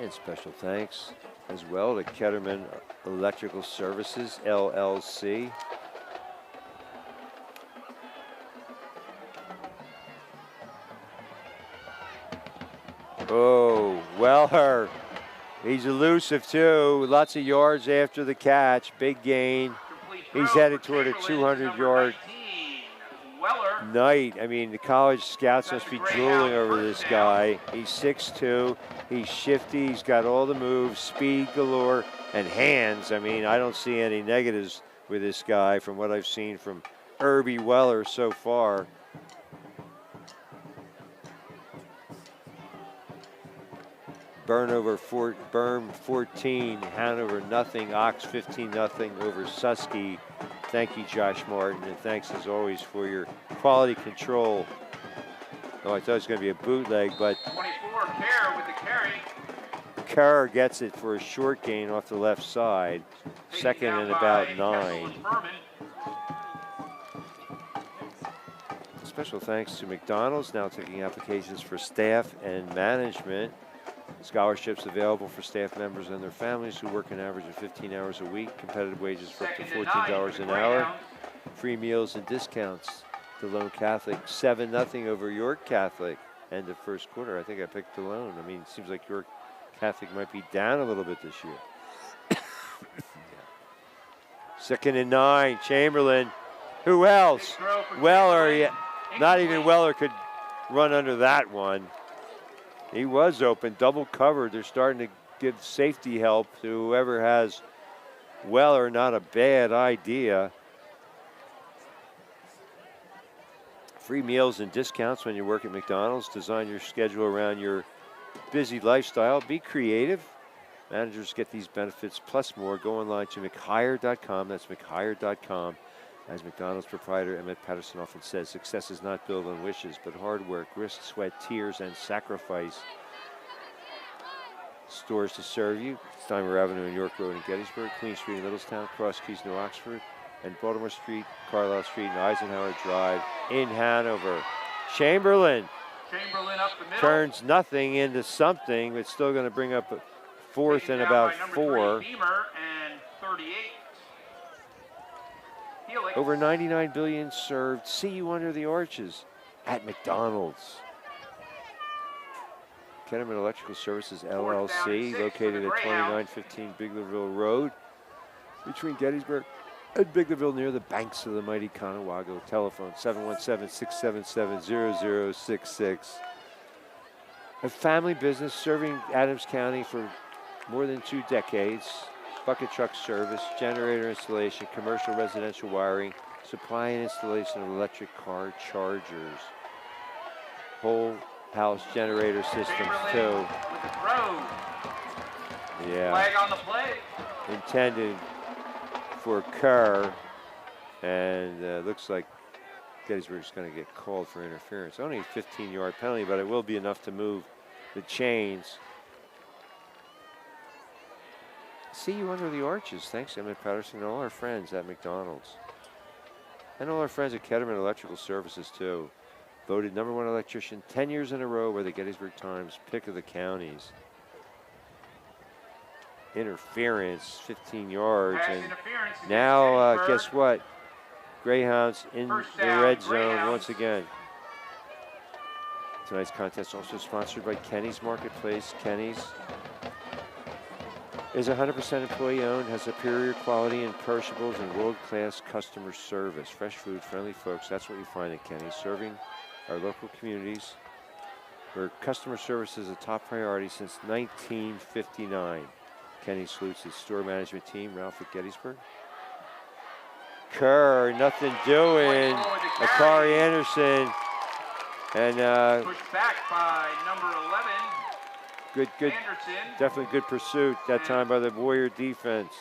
And special thanks as well to Ketterman Electrical Services, LLC. Oh, Weller. He's elusive too. Lots of yards after the catch. Big gain. He's headed toward a 200-yard. Weller night. I mean, the college scouts must be drooling over this guy. He's 6'2", he's shifty, he's got all the moves, speed galore, and hands. I mean, I don't see any negatives with this guy from what I've seen from Irby Weller so far. Burn 14, Hanover nothing, Ox 15 nothing over Susky. Thank you, Josh Martin, and thanks as always for your quality control. Oh, I thought it was going to be a bootleg, but 24, Kerr with the carry. Kerr gets it for a short gain off the left side. Second and about 9. Special thanks to McDonald's, now taking applications for staff and management. Scholarships available for staff members and their families who work an average of 15 hours a week. Competitive wages for up to $14 an hour. Free meals and discounts. DeLone Catholic 7-0 over York Catholic. End of first quarter. I think I picked DeLone. I mean, it seems like York Catholic might be down a little bit this year. Yeah. 2nd and 9. Chamberlain. Who else? Weller. Yeah. Not even Weller could run under that one. He was open, double covered. They're starting to give safety help to whoever has Weller. Not a bad idea. Free meals and discounts when you work at McDonald's. Design your schedule around your busy lifestyle. Be creative. Managers get these benefits plus more. Go online to mchire.com. That's mchire.com. As McDonald's proprietor Emmett Patterson often says, success is not built on wishes, but hard work, risk, sweat, tears, and sacrifice. Stores to serve you. Steimer Avenue in York Road in Gettysburg, Queen Street in Middletown, Cross Keys, New Oxford, and Baltimore Street, Carlisle Street, and Eisenhower Drive in Hanover. Chamberlain Up the middle. turns nothing into something, but still going to bring up a 4th and about 4. Beamer and 38. Over 99 billion served. See you under the arches at McDonald's. Ketterman Electrical Services LLC, located at 2915 Biglerville Road, between Gettysburg and Biglerville, near the banks of the mighty Conewago. Telephone 717-677-0066. A family business serving Adams County for more than 2 decades. Bucket truck service, generator installation, commercial residential wiring, supply and installation of electric car chargers. Whole house generator systems too. With the throw. Yeah. Flag on the play. Intended for Kerr, and looks like Gettysburg's going to get called for interference. Only a 15-yard penalty, but it will be enough to move the chains. See you under the arches. Thanks, Emmett Patterson, and all our friends at McDonald's. And all our friends at Ketterman Electrical Services, too. Voted #1 electrician 10 years in a row by the Gettysburg Times, pick of the counties. Interference, 15 yards. And now, guess what? Greyhounds in the red zone once again. Tonight's contest also sponsored by Kenny's Marketplace. Kenny's is 100% employee-owned, has superior quality in perishables and world-class customer service. Fresh food, friendly folks, that's what you find at Kenny's, serving our local communities where customer service is a top priority since 1959. Kenny salutes its store management team, Ralph at Gettysburg. Kerr, nothing doing. Akari Anderson. And pushed back by number 11. Good, Anderson. definitely good pursuit that time by the Warrior defense.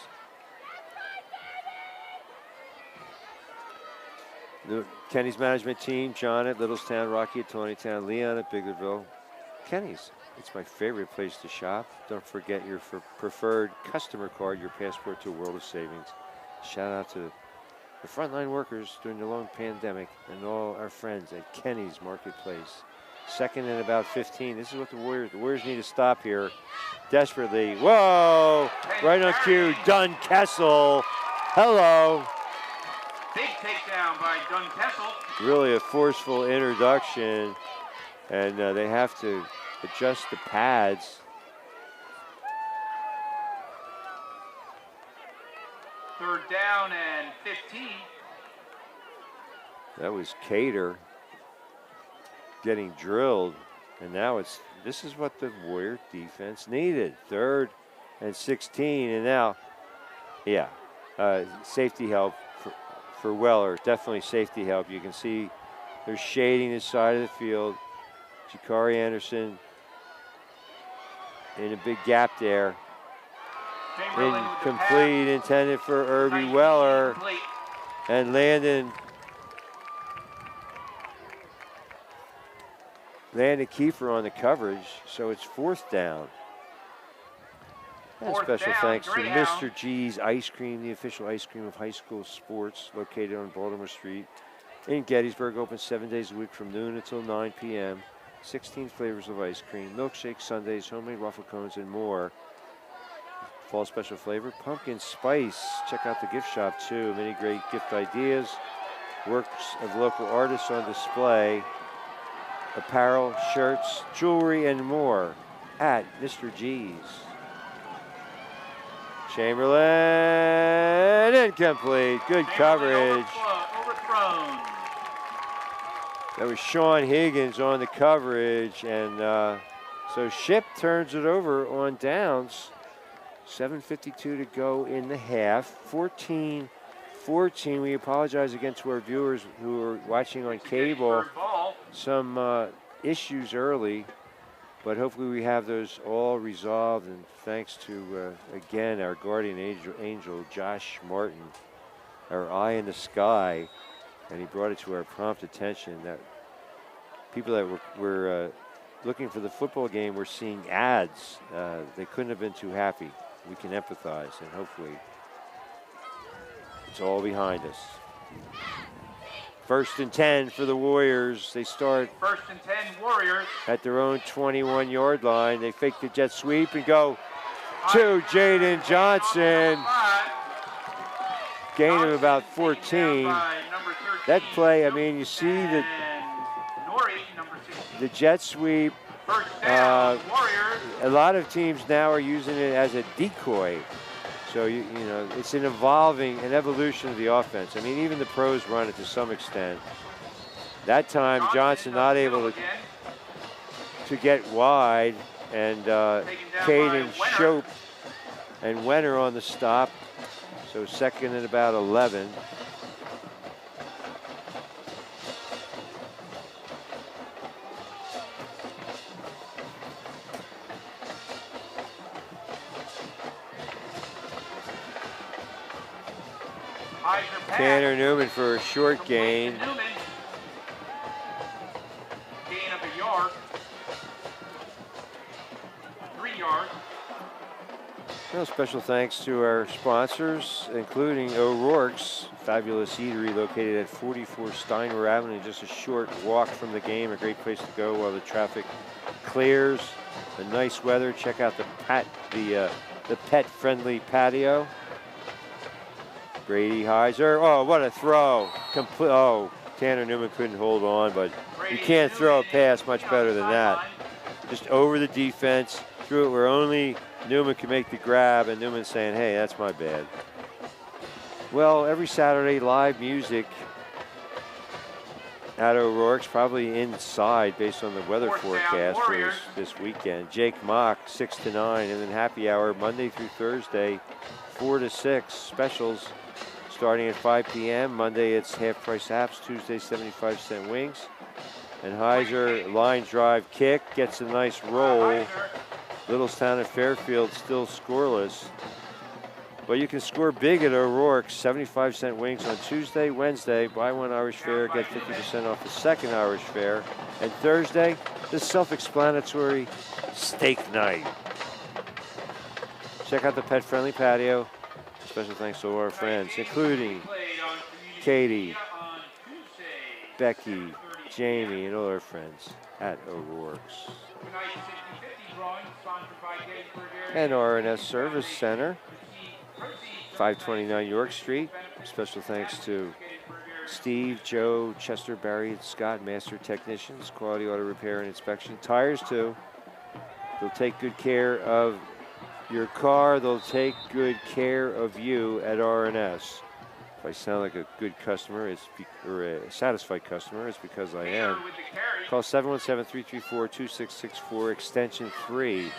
Kenny's management team, John at Littlestown, Rocky at Tawnytown, Leon at Biglerville. Kenny's, it's my favorite place to shop. Don't forget your preferred customer card, your passport to a world of savings. Shout out to the frontline workers during the long pandemic and all our friends at Kenny's Marketplace. 2nd and about 15. This is what the Warriors need to stop here desperately. Whoa! Right on cue, Dunn Kessel. Hello. Big takedown by Dunn Kessel. Really a forceful introduction, and they have to adjust the pads. Third down and 15. That was Cater getting drilled. And now this is what the Warrior defense needed. 3rd and 16. And now, yeah, safety help for Weller. Definitely safety help. You can see they're shading this side of the field. Jakari Anderson in a big gap there. Incomplete, intended for Irby Weller. And Landon Kiefer on the coverage, so it's 4th down. And special thanks to Mr. G's Ice Cream, the official ice cream of high school sports, located on Baltimore Street in Gettysburg, open 7 days a week from noon until 9 p.m. 16 flavors of ice cream, milkshakes, sundaes, homemade waffle cones, and more. Fall special flavor, pumpkin spice. Check out the gift shop too. Many great gift ideas, works of local artists on display, apparel, shirts, jewelry, and more at Mr. G's. Chamberlain, incomplete. Good coverage. Overthrown. That was Sean Higgins on the coverage, and so Ship turns it over on downs. 7:52 to go in the half. 14-14. We apologize again to our viewers who are watching on cable. Some issues early, but hopefully we have those all resolved. And thanks to, again, our guardian angel, Josh Martin, our eye in the sky. And he brought it to our prompt attention that people that were looking for the football game were seeing ads. They couldn't have been too happy. We can empathize, and hopefully it's all behind us. 1st and 10 for the Warriors. They start 1st and 10 Warriors at their own 21-yard line. They fake the jet sweep and go to Jaden Johnson. Gain of about 14. That play, I mean, you see the jet sweep. A lot of teams now are using it as a decoy. So, you know, it's an evolution of the offense. I mean, even the pros run it to some extent. That time, Johnson not able to get wide, and Caden Shope and Wenner on the stop. So 2nd and about 11. Tanner Newman for a short gain. Gain of a yard. 3 yards. Well, special thanks to our sponsors, including O'Rourke's Fabulous Eatery, located at 44 Steinway Avenue, just a short walk from the game. A great place to go while the traffic clears. The nice weather. Check out the pet-friendly patio. Brady Heiser. Oh, what a throw. Tanner Newman couldn't hold on, but you can't throw a pass much better than that. Just over the defense, threw it where only Newman can make the grab, and Newman saying, hey, that's my bad. Well, every Saturday, live music at O'Rourke's, probably inside based on the weather forecast for this weekend. Jake Mock, 6 to 9, and then happy hour Monday through Thursday, 4 to 6. Specials starting at 5 p.m. Monday, it's half-price apps. Tuesday, 75-cent wings. And Heiser, line drive kick, gets a nice roll. Littlestown and Fairfield still scoreless. But you can score big at O'Rourke's. 75-cent wings on Tuesday, Wednesday. Buy one Irish fare, get 50% off the second Irish fare. And Thursday, the self-explanatory steak night. Check out the pet-friendly patio. Special thanks to all our friends, including Katie, Becky, Jamie, and all our friends at O'Rourke's. And R&S Service Center, 529 York Street. Special thanks to Steve, Joe, Chester, Barry, and Scott, Master Technicians, Quality Auto Repair and Inspection. Tires, too. They'll take good care of your car. They'll take good care of you at R&S. If I sound like a good customer, or a satisfied customer, it's because I am. Call 717-334-2664, extension 3,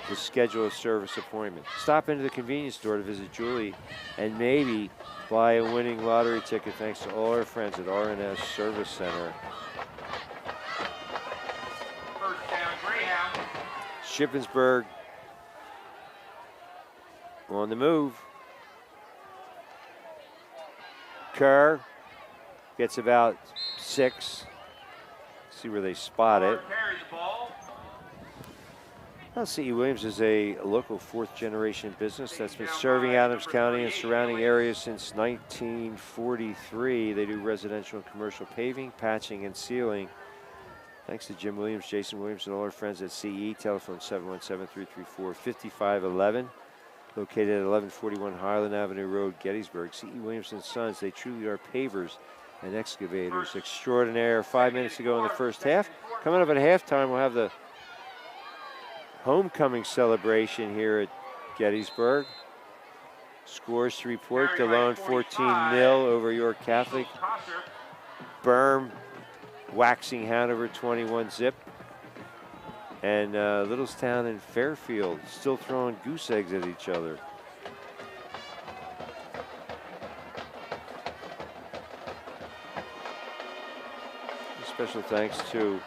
to schedule a service appointment. Stop into the convenience store to visit Julie and maybe buy a winning lottery ticket thanks to all our friends at R&S Service Center. First down, Greyhounds. Shippensburg on the move. Kerr gets about 6. See where they spot it. Carries the ball. Well, C.E. Williams is a local 4th-generation business that's been serving Adams County and surrounding areas since 1943. They do residential and commercial paving, patching, and sealing. Thanks to Jim Williams, Jason Williams, and all our friends at CE. Telephone 717-334-5511. Located at 1141 Highland Avenue Road, Gettysburg. C.E. Williams & Sons, they truly are pavers and excavators extraordinaire. 5 minutes to go in the first half. Coming up at halftime, we'll have the homecoming celebration here at Gettysburg. Scores to report: DeLone 14-0 over York Catholic. Berm waxing Hanover 21-zip. And Littlestown and Fairfield still throwing goose eggs at each other. Special thanks to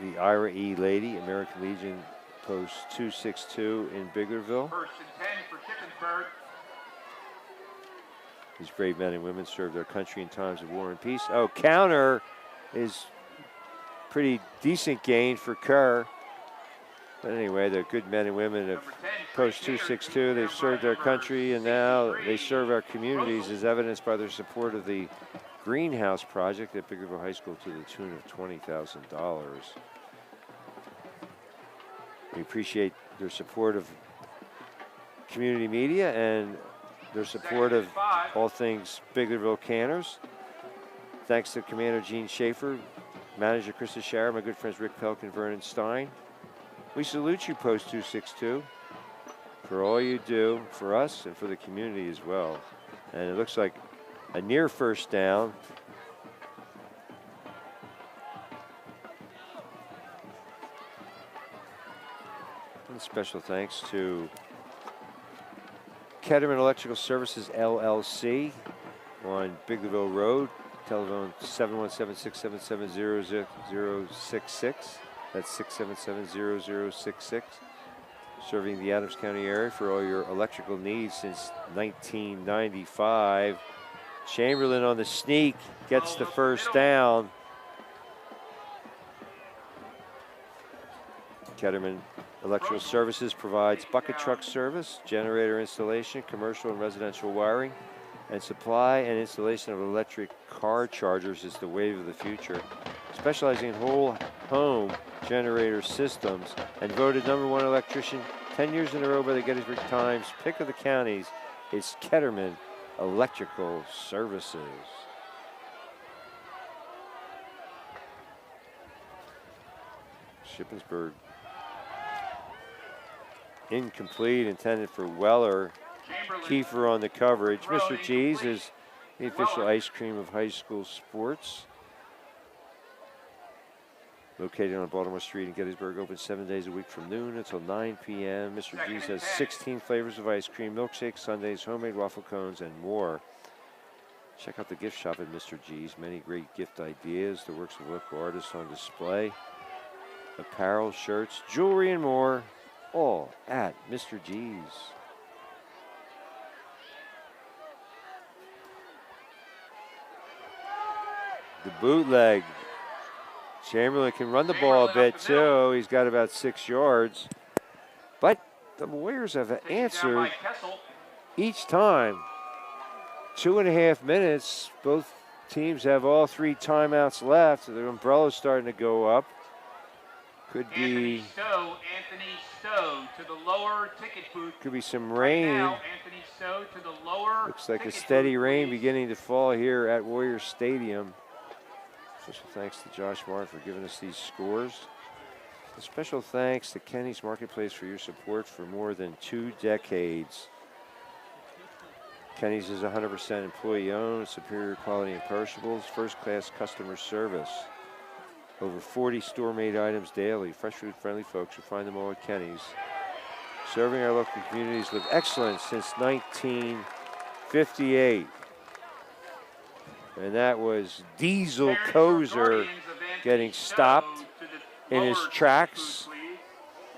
the Ira E. Lady, American Legion Post 262 in Biglerville. First and 10 for Shippensburg. These brave men and women serve their country in times of war and peace. Oh, counter is pretty decent gain for Kerr. But anyway, they're good men and women of Post 262. They've served their country, and now they serve our communities, as evidenced by their support of the Greenhouse project at Biggerville High School to the tune of $20,000. We appreciate their support of community media and their support of all things Biglerville Canners. Thanks to Commander Gene Schaefer, Manager Krista Schauer, my good friends Rick Pelk and Vernon Stein. We salute you, Post 262, for all you do for us and for the community as well. And it looks like a near first down. And special thanks to Ketterman Electrical Services, LLC on Biglerville Road. Telephone 717-677-0066. That's 677-0066. Serving the Adams County area for all your electrical needs since 1995. Chamberlain on the sneak gets the first down. Ketterman Electrical Services provides bucket truck service, generator installation, commercial and residential wiring, and supply and installation of electric car chargers is the wave of the future. Specializing in whole home generator systems and voted #1 electrician 10 years in a row by the Gettysburg Times pick of the counties is Ketterman Electrical Services. Shippensburg incomplete, intended for Weller. Kiefer on the coverage. Mr. G's is the official ice cream of high school sports. Located on Baltimore Street in Gettysburg, open 7 days a week from noon until 9 p.m. Mr. G's has 16 flavors of ice cream, milkshakes, sundaes, homemade waffle cones, and more. Check out the gift shop at Mr. G's. Many great gift ideas, the works of local artists on display, apparel, shirts, jewelry, and more, all at Mr. G's. The bootleg. Chamberlain can run the ball a bit too. He's got about 6 yards. But the Warriors have answered each time. 2.5 minutes. Both teams have all 3 timeouts left. The umbrella's starting to go up. Could be Anthony Stowe to the lower ticket booth. Could be some rain. Now, Anthony Stowe to the lower Looks like a ticket steady booth, rain please. beginning to fall here at Warrior Stadium. Special thanks to Josh Martin for giving us these scores. A special thanks to Kenny's Marketplace for your support for more than 2 decades. Kenny's is 100% employee-owned, superior quality and perishables, first-class customer service. Over 40 store-made items daily. Fresh food friendly folks. You'll find them all at Kenny's. Serving our local communities with excellence since 1958. And that was Diesel Kozer getting stopped in his tracks.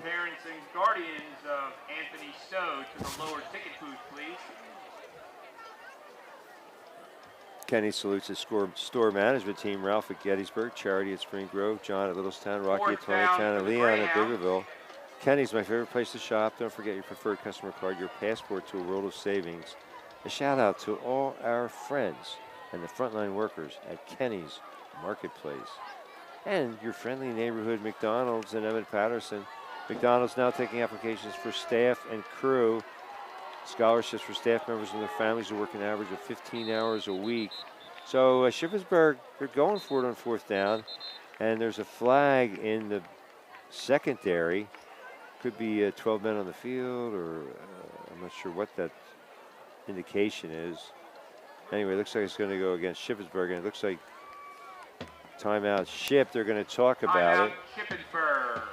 Parents and guardians of Anthony Stowe to the lower ticket booth, please. Kenny salutes his store management team, Ralph at Gettysburg, Charity at Spring Grove, John at Littlestown, Rocky at Tonytown, and Leon at Biggerville. Kenny's my favorite place to shop. Don't forget your preferred customer card, your passport to a world of savings. A shout out to all our friends and the frontline workers at Kenny's Marketplace. And your friendly neighborhood McDonald's in Emmett Patterson. McDonald's now taking applications for staff and crew. Scholarships for staff members and their families who work an average of 15 hours a week. So Shippensburg, they're going for it on 4th down. And there's a flag in the secondary. Could be 12 men on the field, or I'm not sure what that indication is. Anyway, it looks like it's going to go against Shippensburg, and it looks like timeout Ship. They're going to talk about it. Shippensburg.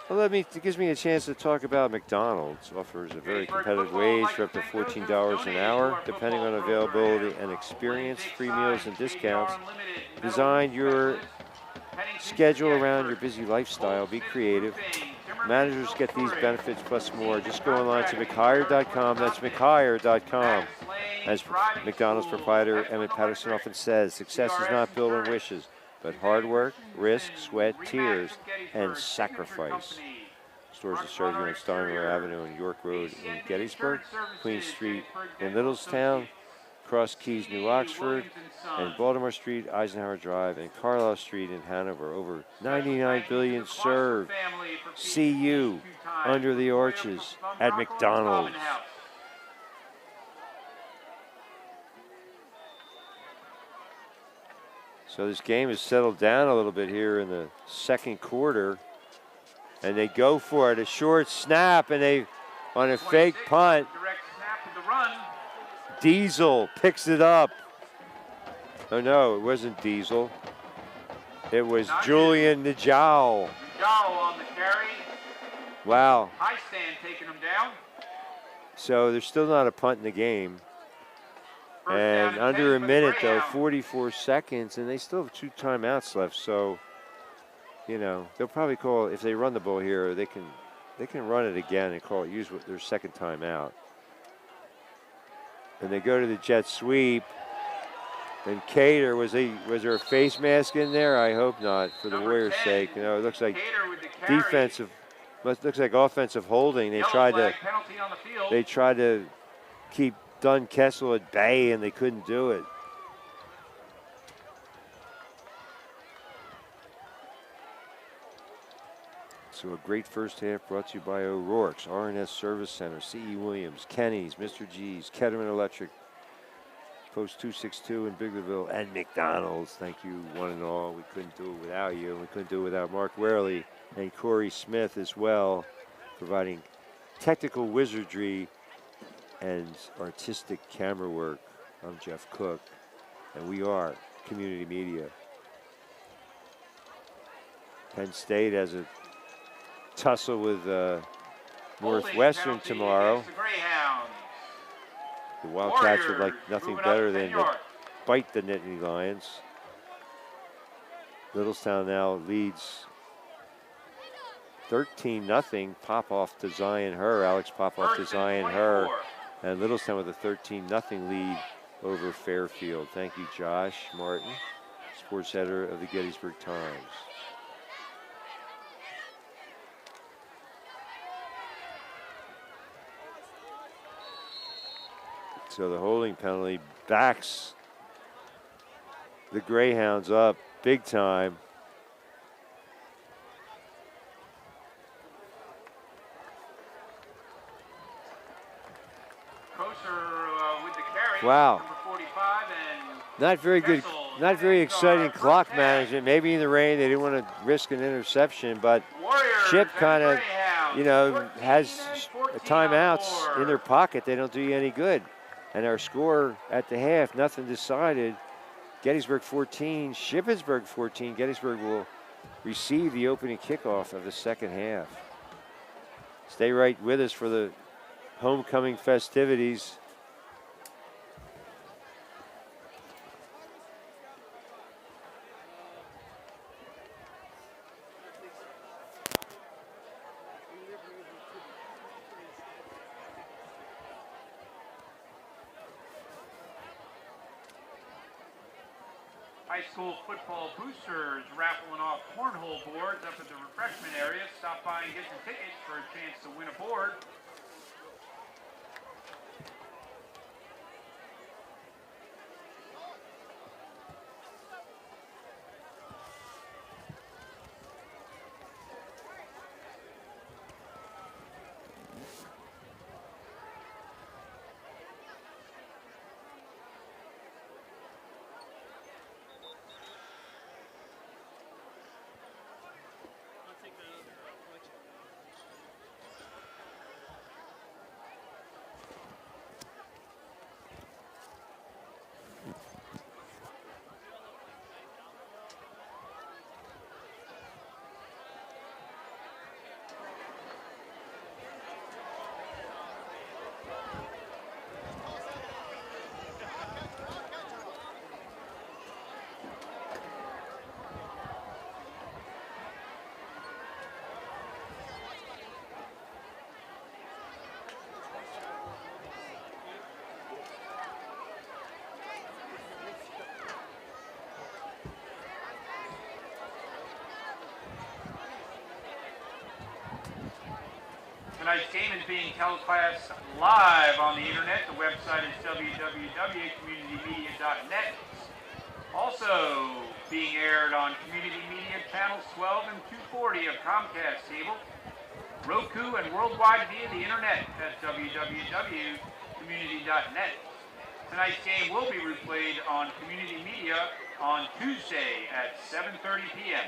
Well, it gives me a chance to talk about McDonald's. Offers a very competitive wage for up to $14 an hour, depending on availability and experience. Free meals and discounts. Design your schedule around your busy lifestyle. Be creative. Managers get these benefits plus more. Just go online to McHire.com. That's McHire.com. As McDonald's proprietor Emmett Patterson often says, success is not built on wishes, but hard work, risk, sweat, tears, and sacrifice. Stores are served on Steinway Avenue and York Road in Gettysburg, Queen Street in Littlestown, Cross Keys, New Oxford, and Baltimore Street, Eisenhower Drive, and Carlisle Street in Hanover. Over 99 billion served. See you under the arches at McDonald's. So this game has settled down a little bit here in the second quarter. And they go for it, a short snap, and they, on a fake punt, Diesel picks it up. Oh no, it wasn't Diesel. It was Julian Najal. Najal on the carry. Wow. High stand taking him down. So there's still not a punt in the game. And under a minute, though, 44 seconds, and they still have 2 timeouts left. So, you know, they'll probably call, if they run the ball here, they can run it again and use their second timeout. And they go to the jet sweep. And Cater, was there a face mask in there? I hope not, for the Warriors' sake. You know, it looks like defensive, looks like offensive holding. They tried to keep Dunn Kessel at bay, and they couldn't do it. So a great first half brought to you by O'Rourke's, R&S Service Center, C.E. Williams, Kenny's, Mr. G's, Ketterman Electric, Post 262 in Biggerville, and McDonald's. Thank you, one and all. We couldn't do it without you. We couldn't do it without Mark Werley and Corey Smith as well, providing technical wizardry and artistic camera work. I'm Jeff Cook, and we are Community Media. Penn State has a tussle with Northwestern tomorrow. The Wildcats would like nothing better than to bite the Nittany Lions. Littlestown now leads 13-0. Popoff to Zion Herr. Alex Popoff to Zion Herr. And Littlestown with a 13-0 lead over Fairfield. Thank you, Josh Martin, sports editor of the Gettysburg Times. So the holding penalty backs the Greyhounds up big time. With the carry, wow. number 45, and not very good, not very exciting clock management. Maybe in the rain they didn't want to risk an interception, but Chip kind of, you know, has timeouts in their pocket. They don't do you any good. And our score at the half, nothing decided. Gettysburg 14, Shippensburg 14. Gettysburg will receive the opening kickoff of the second half. Stay right with us for the homecoming festivities. High school football boosters raffling off cornhole boards up at the refreshment area. Stop by and get some tickets for a chance to win a board. Tonight's game is being telecast live on the internet. The website is www.communitymedia.net. Also being aired on Community Media channels 12 and 240 of Comcast cable, Roku, and worldwide via the internet at www.community.net. Tonight's game will be replayed on Community Media on Tuesday at 7:30 p.m.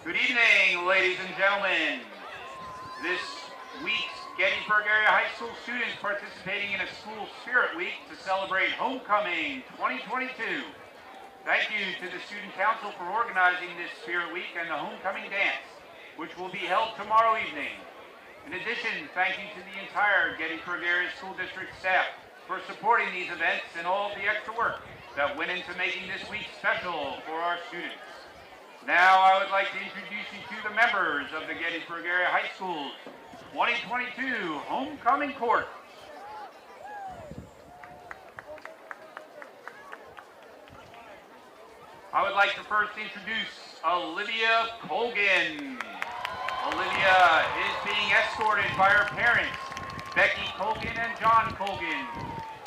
Good evening, ladies and gentlemen. This week's Gettysburg area high school students participating in a school spirit week to celebrate homecoming 2022. Thank you to the student council for organizing this spirit week and the homecoming dance, which will be held tomorrow evening. In addition, thank you to the entire Gettysburg area school district staff for supporting these events and all of the extra work that went into making this week special for our students. Now I would like to introduce you to the members of the Gettysburg area high school's 2022 homecoming court. I would like to first introduce Olivia Colgan. Olivia is being escorted by her parents, Becky Colgan and John Colgan.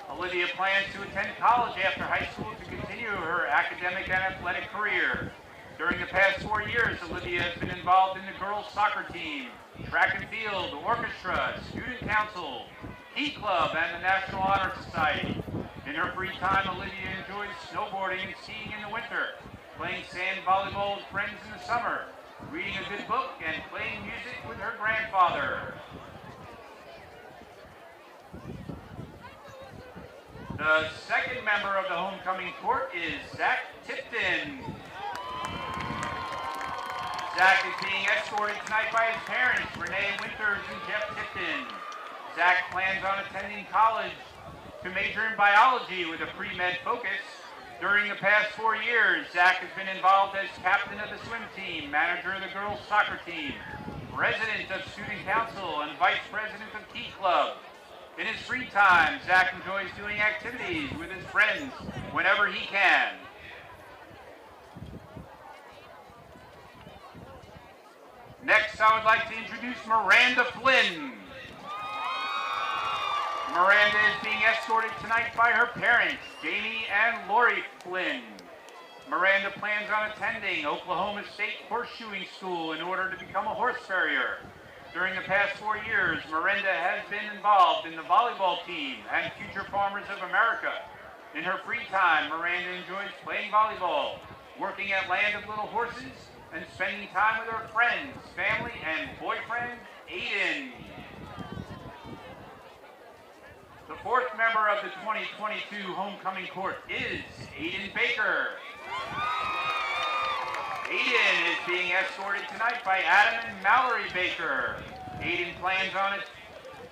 Olivia plans to attend college after high school to continue her academic and athletic career. During the past 4 years, Olivia has been involved in the girls' soccer team, track and field, orchestra, student council, Key Club, and the National Honor Society. In her free time, Olivia enjoys snowboarding and skiing in the winter, playing sand volleyball with friends in the summer, reading a good book, and playing music with her grandfather. The second member of the homecoming court is Zach Tipton. Zach is being escorted tonight by his parents, Renee Winters and Jeff Tipton. Zach plans on attending college to major in biology with a pre-med focus. During the past 4 years, Zach has been involved as captain of the swim team, manager of the girls soccer team, president of student council, and vice president of Key Club. In his free time, Zach enjoys doing activities with his friends whenever he can. Next, I would like to introduce Miranda Flynn. Miranda is being escorted tonight by her parents, Jamie and Lori Flynn. Miranda plans on attending Oklahoma State Horseshoeing School in order to become a horse farrier. During the past 4 years, Miranda has been involved in the volleyball team and Future Farmers of America. In her free time, Miranda enjoys playing volleyball, working at Land of Little Horses, and spending time with her friends, family, and boyfriend, Aiden. The fourth member of the 2022 homecoming court is Aiden Baker. Aiden is being escorted tonight by Adam and Mallory Baker. Aiden plans on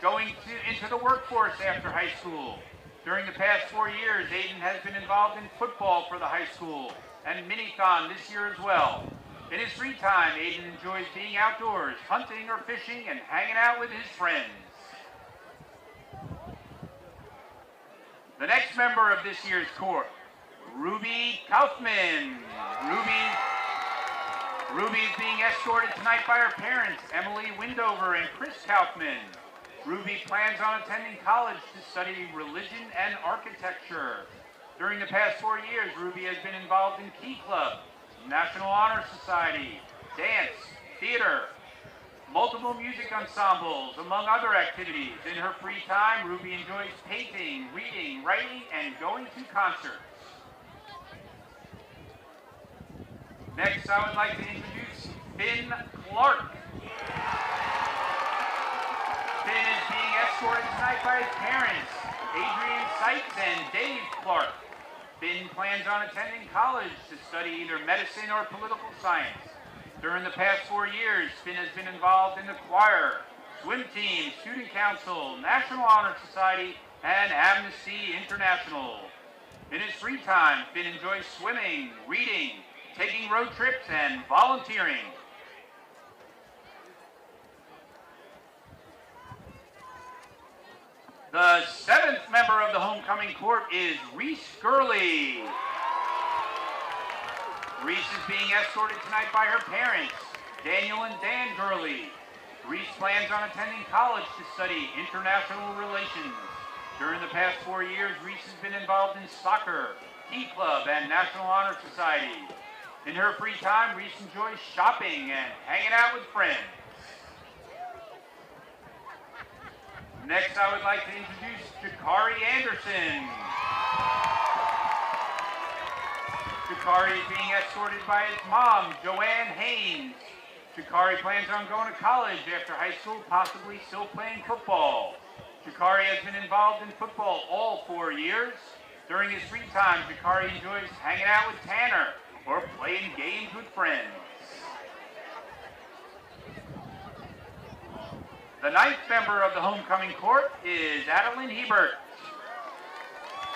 going into the workforce after high school. During the past 4 years, Aiden has been involved in football for the high school and Minithon this year as well. In his free time, Aiden enjoys being outdoors, hunting or fishing, and hanging out with his friends. The next member of this year's court, Ruby Kaufman. Ruby is being escorted tonight by her parents, Emily Windover and Chris Kaufman. Ruby plans on attending college to study religion and architecture. During the past 4 years, Ruby has been involved in Key Club, National Honor Society, dance, theater, multiple music ensembles, among other activities. In her free time, Ruby enjoys painting, reading, writing, and going to concerts. Next, I would like to introduce Finn Clark. Finn is being escorted tonight by his parents, Adrian Seitz and Dave Clark. Finn plans on attending college to study either medicine or political science. During the past 4 years, Finn has been involved in the choir, swim team, student council, National Honor Society, and Amnesty International. In his free time, Finn enjoys swimming, reading, taking road trips, and volunteering. The seventh member of the homecoming court is Reese Gurley. Reese is being escorted tonight by her parents, Daniel and Dan Gurley. Reese plans on attending college to study international relations. During the past 4 years, Reese has been involved in soccer, Key Club, and National Honor Society. In her free time, Reese enjoys shopping and hanging out with friends. Next, I would like to introduce Jakari Anderson. Jakari is being escorted by his mom, Joanne Haynes. Jakari plans on going to college after high school, possibly still playing football. Jakari has been involved in football all 4 years. During his free time, Jakari enjoys hanging out with Tanner or playing games with friends. The ninth member of the homecoming court is Adeline Hebert.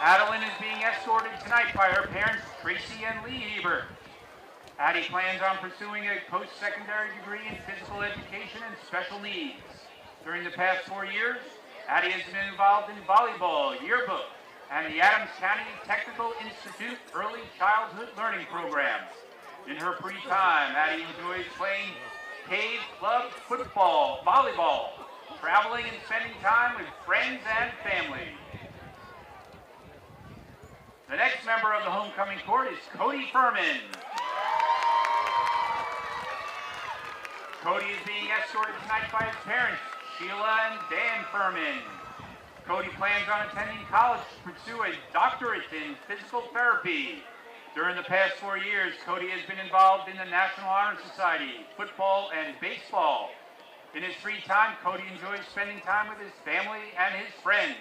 Adeline is being escorted tonight by her parents, Tracy and Lee Hebert. Addie plans on pursuing a post-secondary degree in physical education and special needs. During the past 4 years, Addie has been involved in volleyball, yearbook, and the Adams County Technical Institute Early Childhood Learning Program. In her free time, Addie enjoys playing cave, club, football, volleyball, traveling and spending time with friends and family. The next member of the homecoming court is Cody Furman. Cody is being escorted tonight by his parents, Sheila and Dan Furman. Cody plans on attending college to pursue a doctorate in physical therapy. During the past 4 years, Cody has been involved in the National Honor Society, football, and baseball. In his free time, Cody enjoys spending time with his family and his friends.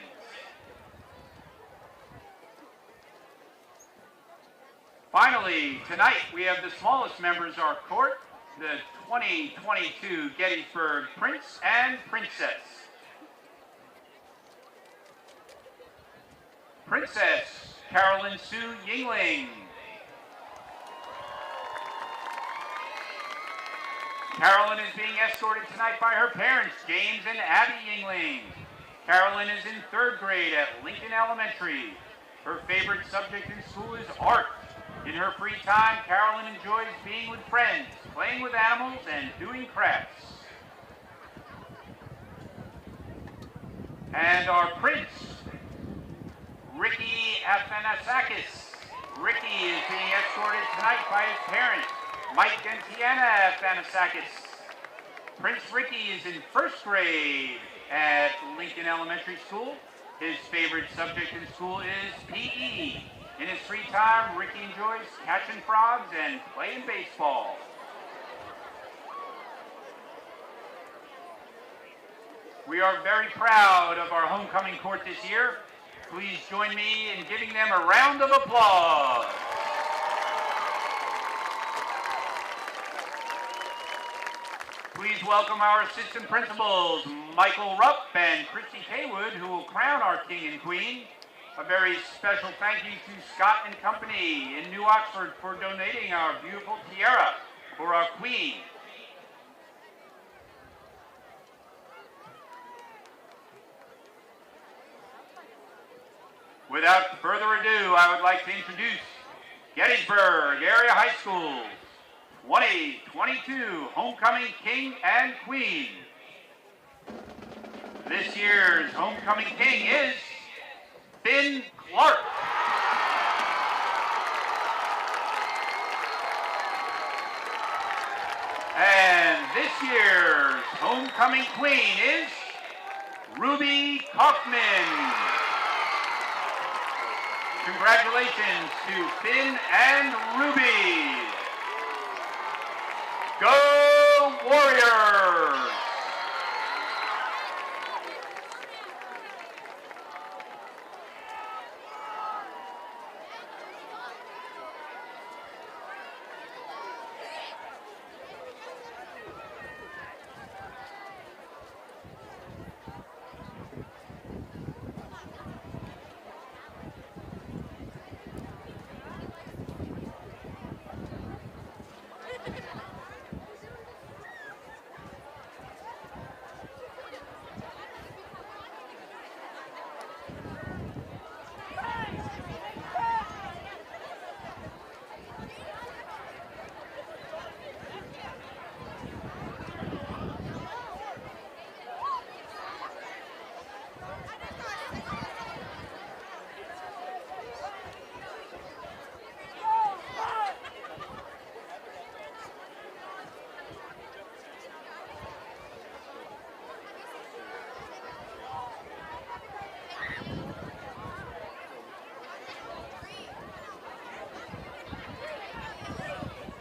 Finally, tonight we have the smallest members of our court, the 2022 Gettysburg Prince and Princess. Princess Carolyn Sue Yingling. Carolyn is being escorted tonight by her parents, James and Abby Yingling. Carolyn is in 3rd grade at Lincoln Elementary. Her favorite subject in school is art. In her free time, Carolyn enjoys being with friends, playing with animals, and doing crafts. And our prince, Ricky Athanasakis. Ricky is being escorted tonight by his parents, Mike and Tiana Athanasakis. Prince Ricky is in 1st grade at Lincoln Elementary School. His favorite subject in school is PE. In his free time, Ricky enjoys catching frogs and playing baseball. We are very proud of our homecoming court this year. Please join me in giving them a round of applause. Please welcome our assistant principals, Michael Rupp and Christy Haywood, who will crown our king and queen. A very special thank you to Scott and Company in New Oxford for donating our beautiful tiara for our queen. Without further ado, I would like to introduce Gettysburg Area High School 2022 Homecoming King and Queen. This year's Homecoming King is Finn Clark. And this year's Homecoming Queen is Ruby Kaufman. Congratulations to Finn and Ruby. Go Warriors!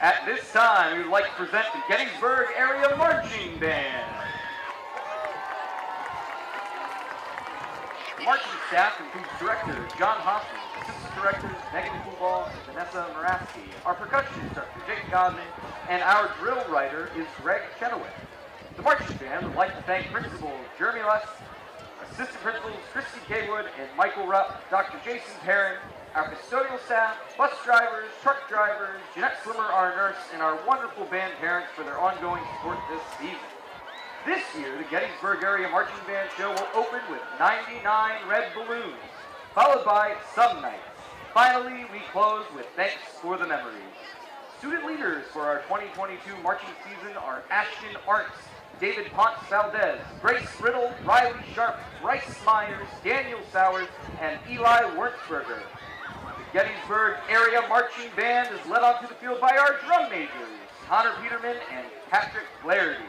At this time, we would like to present the Gettysburg Area Marching Band. The marching staff includes Director John Hoffman, Assistant Directors Megan Kubal and Vanessa Moraski, our percussion instructor Jake Godman, and our drill writer is Greg Chenoweth. The marching band would like to thank Principals Jeremy Lust, Assistant Principals Christy Kaywood and Michael Rupp, Dr. Jason Perrin, our custodial staff, bus drivers, truck drivers, Jeanette Slimmer, our nurse, and our wonderful band parents for their ongoing support this season. This year, the Gettysburg Area Marching Band Show will open with 99 red balloons, followed by some nights. Finally, we close with thanks for the memories. Student leaders for our 2022 marching season are Ashton Arntz, David Ponce Valdez, Grace Riddle, Riley Sharp, Bryce Myers, Daniel Sowers, and Eli Wertzberger. The Gettysburg Area Marching Band is led onto the field by our drum majors, Connor Peterman and Patrick Flaherty.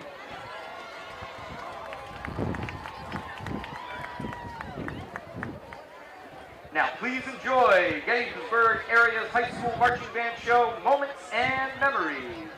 Now please enjoy Gettysburg Area's High School Marching Band Show, Moments and Memories.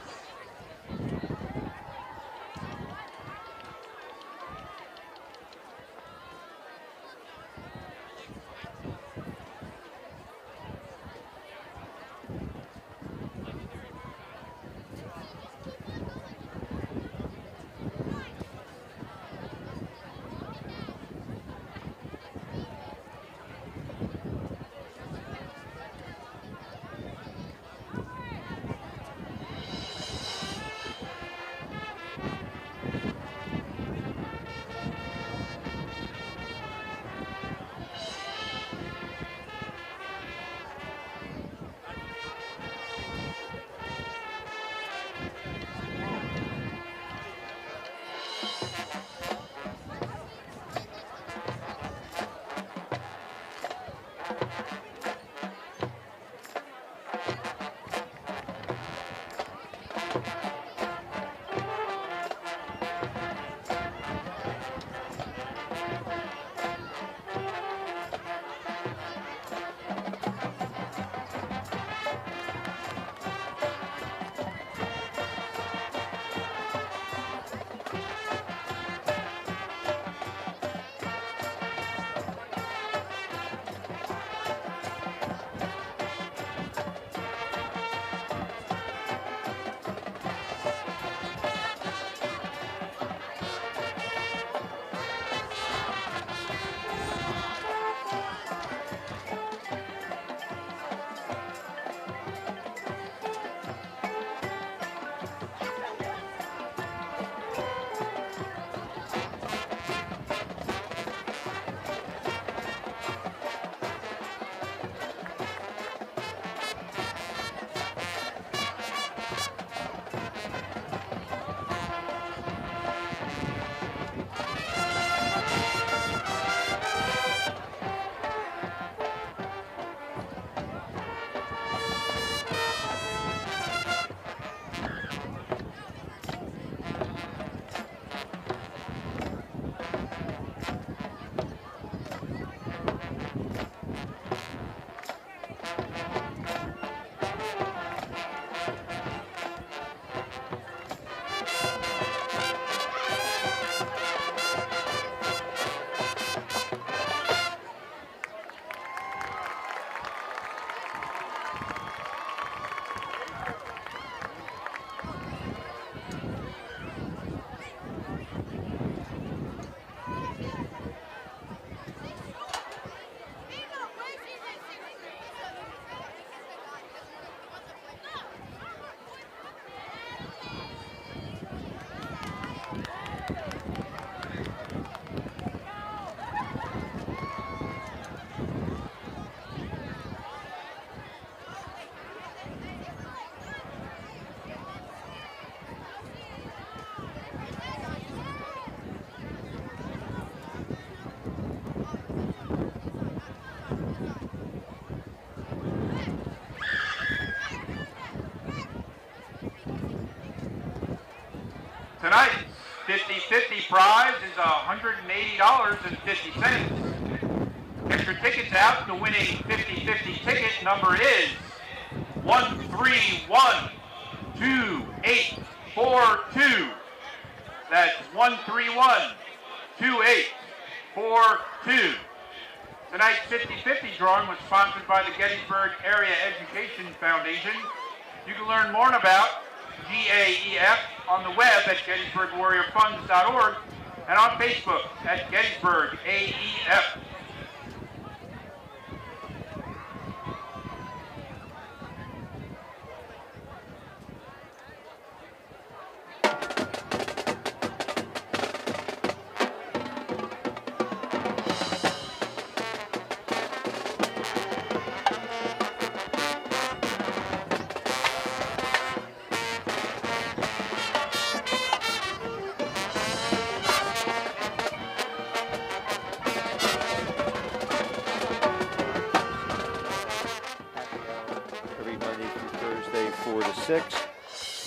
Tonight's 50-50 prize is $180.50. Extra tickets out. The winning 50-50 ticket number is 1312842. That's 1312842. Tonight's 50-50 drawing was sponsored by the Gettysburg Area Education Foundation. You can learn more about GAEF on the web at GettysburgWarriorFunds.org and on Facebook at Gettysburg AEF.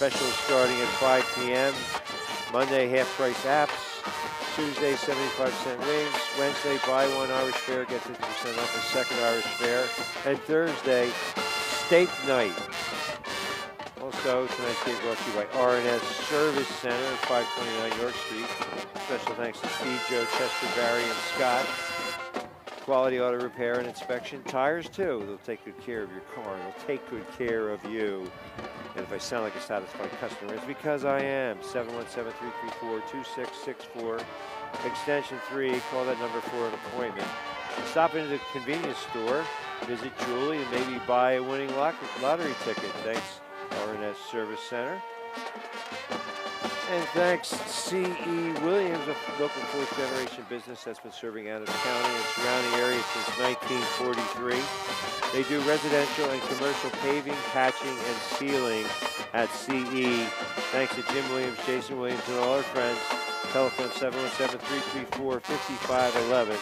Specials starting at 5 p.m. Monday, half-price apps. Tuesday, 75-cent wings. Wednesday, buy one Irish fare, get 50% off a second Irish fare. And Thursday, steak night. Also, tonight's game brought to you by R&S Service Center at 529 York Street. Special thanks to Steve, Joe, Chester, Barry, and Scott. Quality auto repair and inspection. Tires, too. They'll take good care of your car. They'll take good care of you. And if I sound like a satisfied customer, it's because I am. 717-334-2664. Extension 3. Call that number for an appointment. Stop into the convenience store. Visit Julie and maybe buy a winning lottery ticket. Thanks, R&S Service Center. And thanks, C.E. Williams, a local fourth-generation business that's been serving Adams County and surrounding areas since 1943. They do residential and commercial paving, patching, and sealing at C.E. Thanks to Jim Williams, Jason Williams, and all our friends. Telephone 717-334-5511.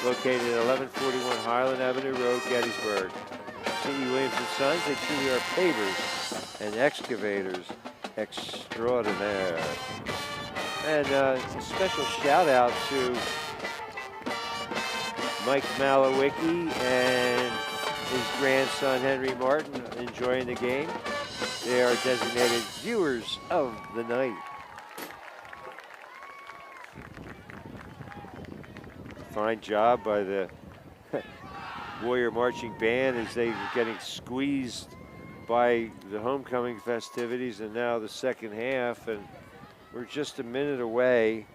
Located at 1141 Highland Avenue Road, Gettysburg. C.E. Williams & Sons, they truly are pavers and excavators extraordinaire. And a special shout out to Mike Malowicki and his grandson Henry Martin enjoying the game. They are designated viewers of the night. Fine job by the Warrior Marching Band as they were getting squeezed by the homecoming festivities and now the second half, and we're just a minute away.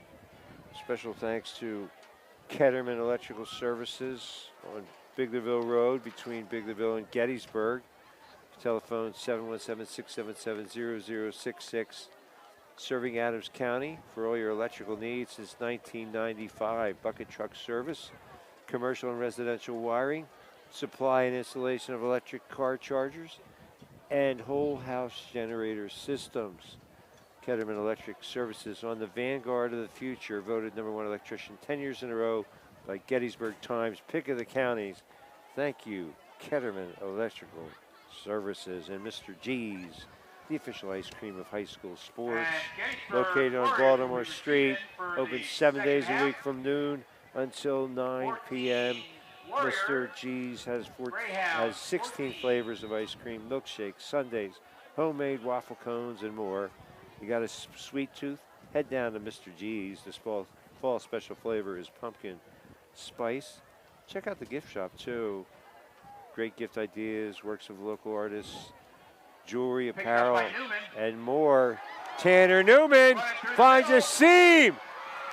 Special thanks to Ketterman Electrical Services on Biglerville Road between Biglerville and Gettysburg. Telephone 717-677-0066. Serving Adams County for all your electrical needs since 1995. Bucket truck service, commercial and residential wiring, supply and installation of electric car chargers, and whole house generator systems. Ketterman Electric Services on the vanguard of the future, voted #1 electrician 10 years in a row by Gettysburg Times, pick of the counties. Thank you, Ketterman Electrical Services. And Mr. G's, the official ice cream of high school sports, located on Baltimore Street, open 7 days a week from noon until 9 p.m. Mr. G's has 16 flavors of ice cream, milkshakes, sundaes, homemade waffle cones, and more. You got a sweet tooth? Head down to Mr. G's. This fall special flavor is pumpkin spice. Check out the gift shop, too. Great gift ideas, works of local artists, jewelry, apparel, and more. Tanner Newman finds a seam.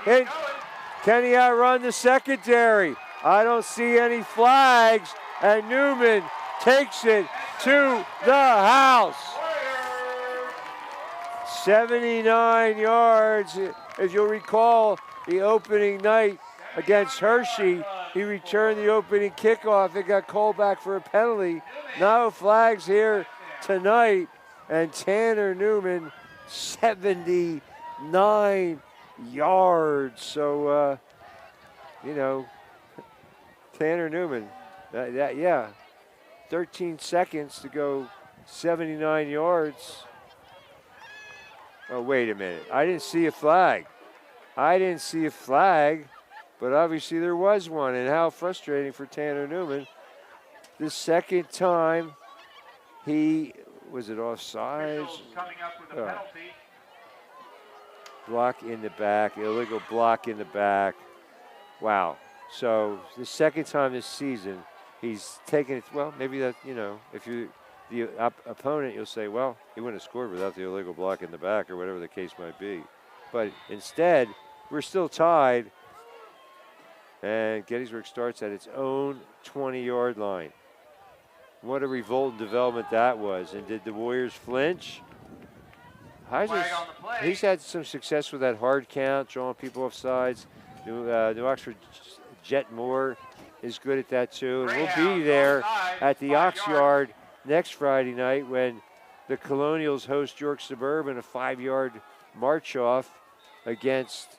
Can he outrun the secondary? I don't see any flags, and Newman takes it to the house. 79 yards. If you'll recall, the opening night against Hershey, he returned the opening kickoff. It got called back for a penalty. No flags here tonight, and Tanner Newman, 79 yards. So, Tanner Newman, yeah, 13 seconds to go, 79 yards. Oh, wait a minute. I didn't see a flag. But obviously there was one, and how frustrating for Tanner Newman. The second time was it offsides? Coming up with a penalty. Block in the back, illegal block in the back. Wow. So the second time this season, he's taken it. Well, maybe that, if you the opponent, you'll say, well, he wouldn't have scored without the illegal block in the back or whatever the case might be. But instead, we're still tied, and Gettysburg starts at its own 20-yard line. What a revolting development that was. And did the Warriors flinch? He's had some success with that hard count, drawing people off sides. New Oxford Jet Moore is good at that too. And we'll be there at the Ox Yard next Friday night when the Colonials host York Suburban, a 5-yard march off against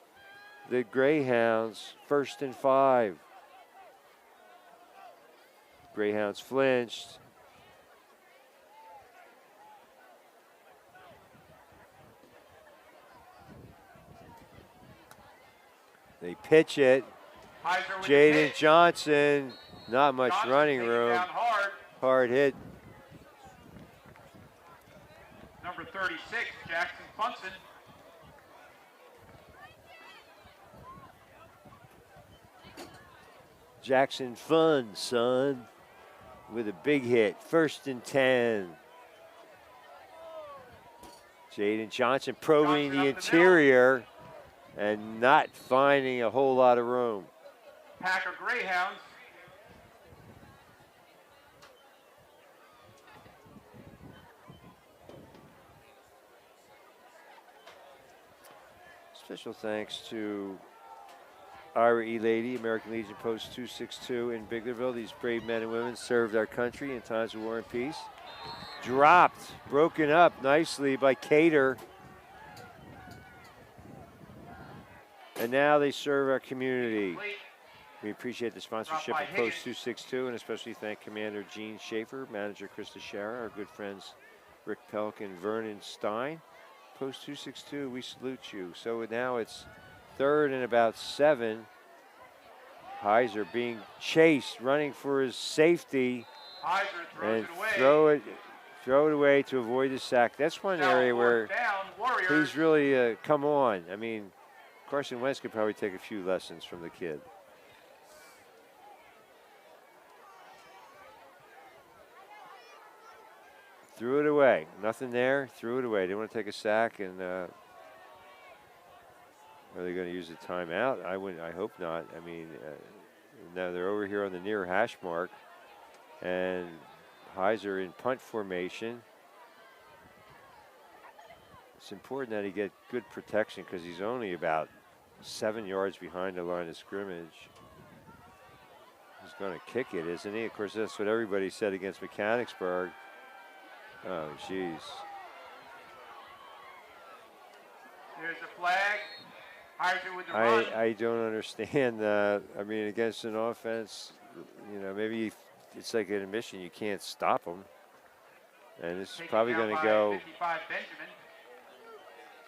the Greyhounds, 1st and 5. Greyhounds flinched. They pitch it. Jaden Johnson, not much running room. Hard hit. Number 36, Jackson Funson. Jackson Fun, son, with a big hit. 1st and 10. Jaden Johnson probing the interior and not finding a whole lot of room. Packer Greyhounds. Special thanks to Ira E. Lady, American Legion Post 262 in Biglerville. These brave men and women served our country in times of war and peace. Dropped, broken up nicely by Cater. And now they serve our community. We appreciate the sponsorship of Post 262 and especially thank Commander Gene Schaefer, Manager Krista Schara, our good friends Rick Pelk and Vernon Stein. Post 262, we salute you. So now it's 3rd and about 7. Heiser being chased, running for his safety. And throw it away to avoid the sack. That's one area where he's really come on. I mean, Carson Wentz could probably take a few lessons from the kid. Threw it away. Nothing there. Threw it away. Didn't want to take a sack. And are they going to use a timeout? I hope not. I mean, now they're over here on the near hash mark. And Heiser in punt formation. It's important that he get good protection because he's only about 7 yards behind the line of scrimmage. He's going to kick it, isn't he? Of course, that's what everybody said against Mechanicsburg. Oh, jeez. There's a flag. Heiser with the run. I don't understand that. I mean, against an offense, maybe it's like an admission. You can't stop them. And this is probably going to go. 55 Benjamin.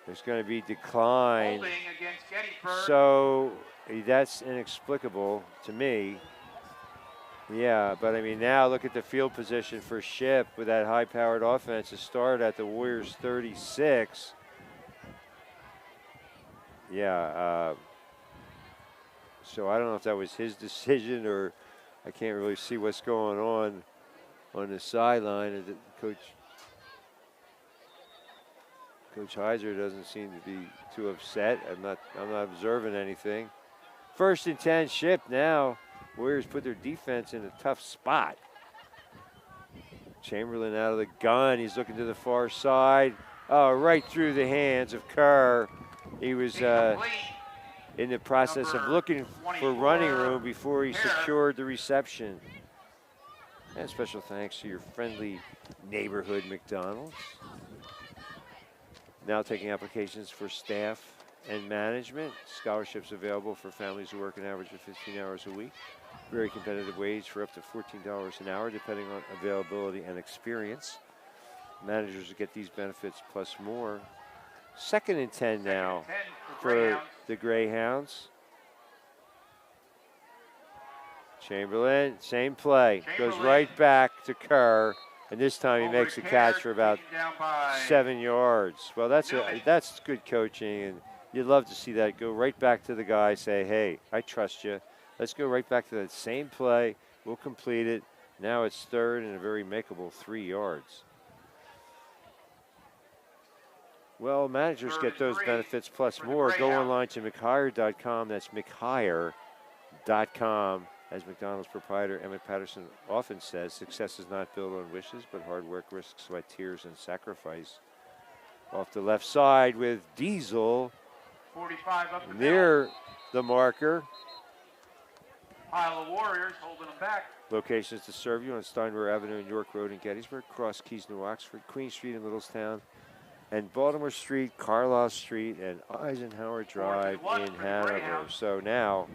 There's going to be decline. Holding against Gettysburg. So that's inexplicable to me. Yeah, but I mean, now look at the field position for Ship with that high-powered offense to start at the Warriors 36. Yeah, so I don't know if that was his decision or I can't really see what's going on the sideline. Coach Heiser doesn't seem to be too upset. I'm not observing anything. 1st and 10, Ship now. Warriors put their defense in a tough spot. Chamberlain out of the gun. He's looking to the far side. Oh, right through the hands of Kerr. He was in the process of looking for running room before he secured the reception. And special thanks to your friendly neighborhood McDonald's. Now taking applications for staff and management. Scholarships available for families who work an average of 15 hours a week. Very competitive wage for up to $14 an hour, depending on availability and experience. Managers get these benefits plus more. 2nd and 10 now for the Greyhounds. Chamberlain, same play. Goes right back to Kerr. And this time he makes a catch for about 7 yards. Well, that's good coaching, and you'd love to see that. Go right back to the guy, say, hey, I trust you. Let's go right back to that same play. We'll complete it. Now it's 3rd and a very makeable 3 yards. Well, managers get those benefits plus more. Go online to mchire.com. That's mchire.com. As McDonald's proprietor Emmett Patterson often says, success is not built on wishes, but hard work, risk, sweat, tears, and sacrifice. Off the left side with Diesel 45 up the near the marker. Pile of Warriors holding them back. Locations to serve you on Steinwehr Avenue and York Road in Gettysburg, Cross Keys, New Oxford, Queen Street in Littlestown, and Baltimore Street, Carlisle Street, and Eisenhower Drive in Hanover. So now,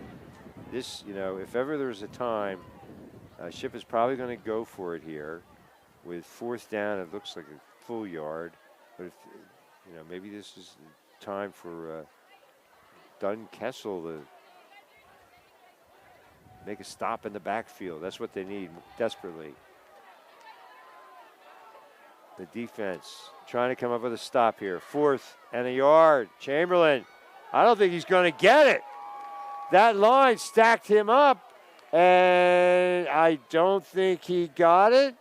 this, if ever there's a time, Ship is probably going to go for it here with 4th down. It looks like a full yard, but if, maybe this is time for Dunn Kessel to make a stop in the backfield. That's what they need desperately. The defense trying to come up with a stop here. 4th and a yard. Chamberlain, I don't think he's going to get it. That line stacked him up, and I don't think he got it.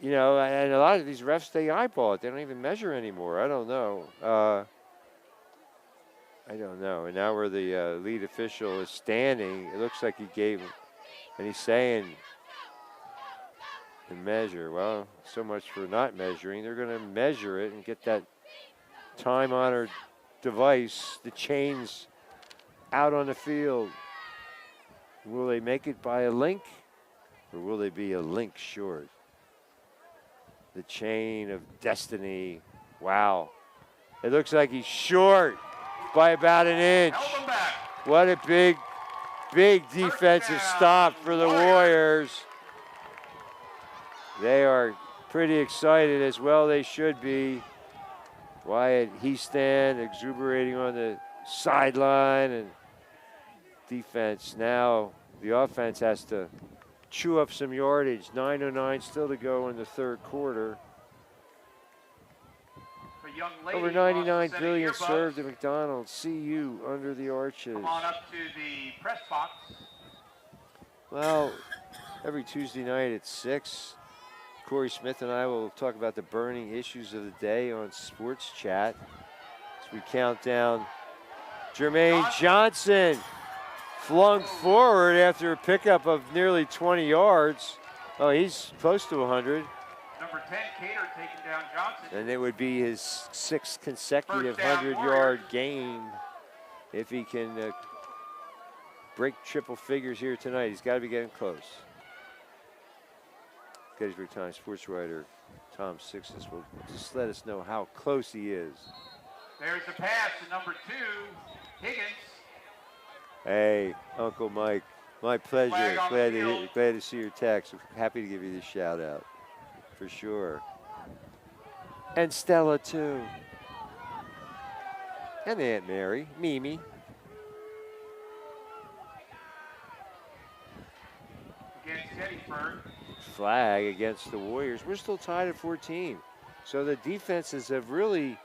And a lot of these refs, they eyeball it. They don't even measure anymore. I don't know. And now where the lead official is standing, it looks like he gave him, and he's saying to measure. Well, so much for not measuring. They're going to measure it and get that time-honored device, the chains, out on the field. Will they make it by a link, or will they be a link short? The chain of destiny. Wow. It looks like he's short. by about an inch. Held them back. What a big defensive stop for the Warriors. They are pretty excited, as well they should be. Wyatt Heastan exuberating on the sideline, and defense now, the offense has to chew up some yardage. 9:09 still to go in the third quarter. Over 99 billion served at McDonald's. See you under the arches. Come on up to the press box. Well, every Tuesday night at 6, Corey Smith and I will talk about the burning issues of the day on Sports Chat as we count down Jermaine Johnson, flung forward after a pickup of nearly 20 yards. Oh, he's close to 100. Number 10, Cater taking down Johnson. And it would be his 6th consecutive 100-yard game if he can break triple figures here tonight. He's got to be getting close. Gettysburg Times sports writer Tom Sixtus will just let us know how close he is. There's the pass to number 2, Higgins. Hey, Uncle Mike, my pleasure. Glad to see your text. Happy to give you the shout out, for sure. And Stella too. And Aunt Mary, Mimi. Against Gettysburg. Flag against the Warriors. We're still tied at 14. So the defenses have really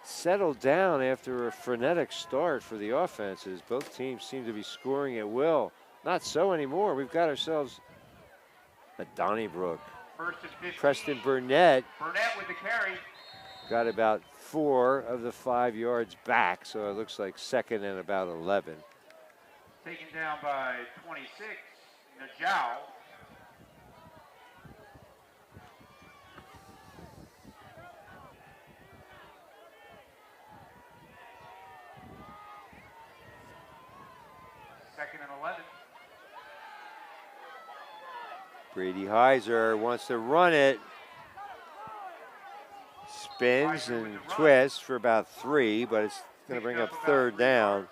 settled down after a frenetic start for the offenses. Both teams seem to be scoring at will. Not so anymore. We've got ourselves a Donnybrook. First and 15. Preston Burnett. Burnett with the carry. Got about 4 of the 5 yards back, so it looks like 2nd and about 11. Taken down by 26, Najau. Second and 11. Brady Heiser wants to run it. Spins and twists for about 3, but it's going to bring up 3rd down.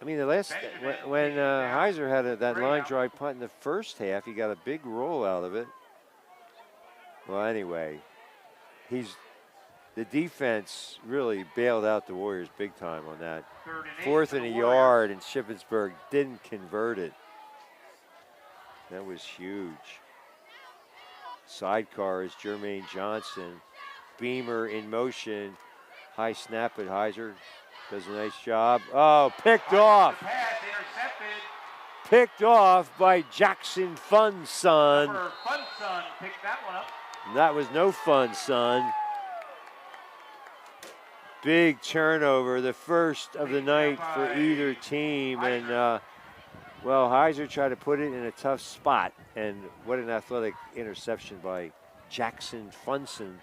I mean, the last when Heiser had that line drive punt in the first half, he got a big roll out of it. Well, anyway, the defense really bailed out the Warriors big time on that. 4th and a yard, and Shippensburg didn't convert it. That was huge. Sidecar is Jermaine Johnson. Beamer in motion. High snap at Heiser. Does a nice job. Oh, picked off. Pass intercepted. Picked off by Jackson Funson. Funson picked that one up. That was no fun, son. Big turnover, the first of the night for either team. And, well, Heiser tried to put it in a tough spot. And what an athletic interception by Jackson Funson.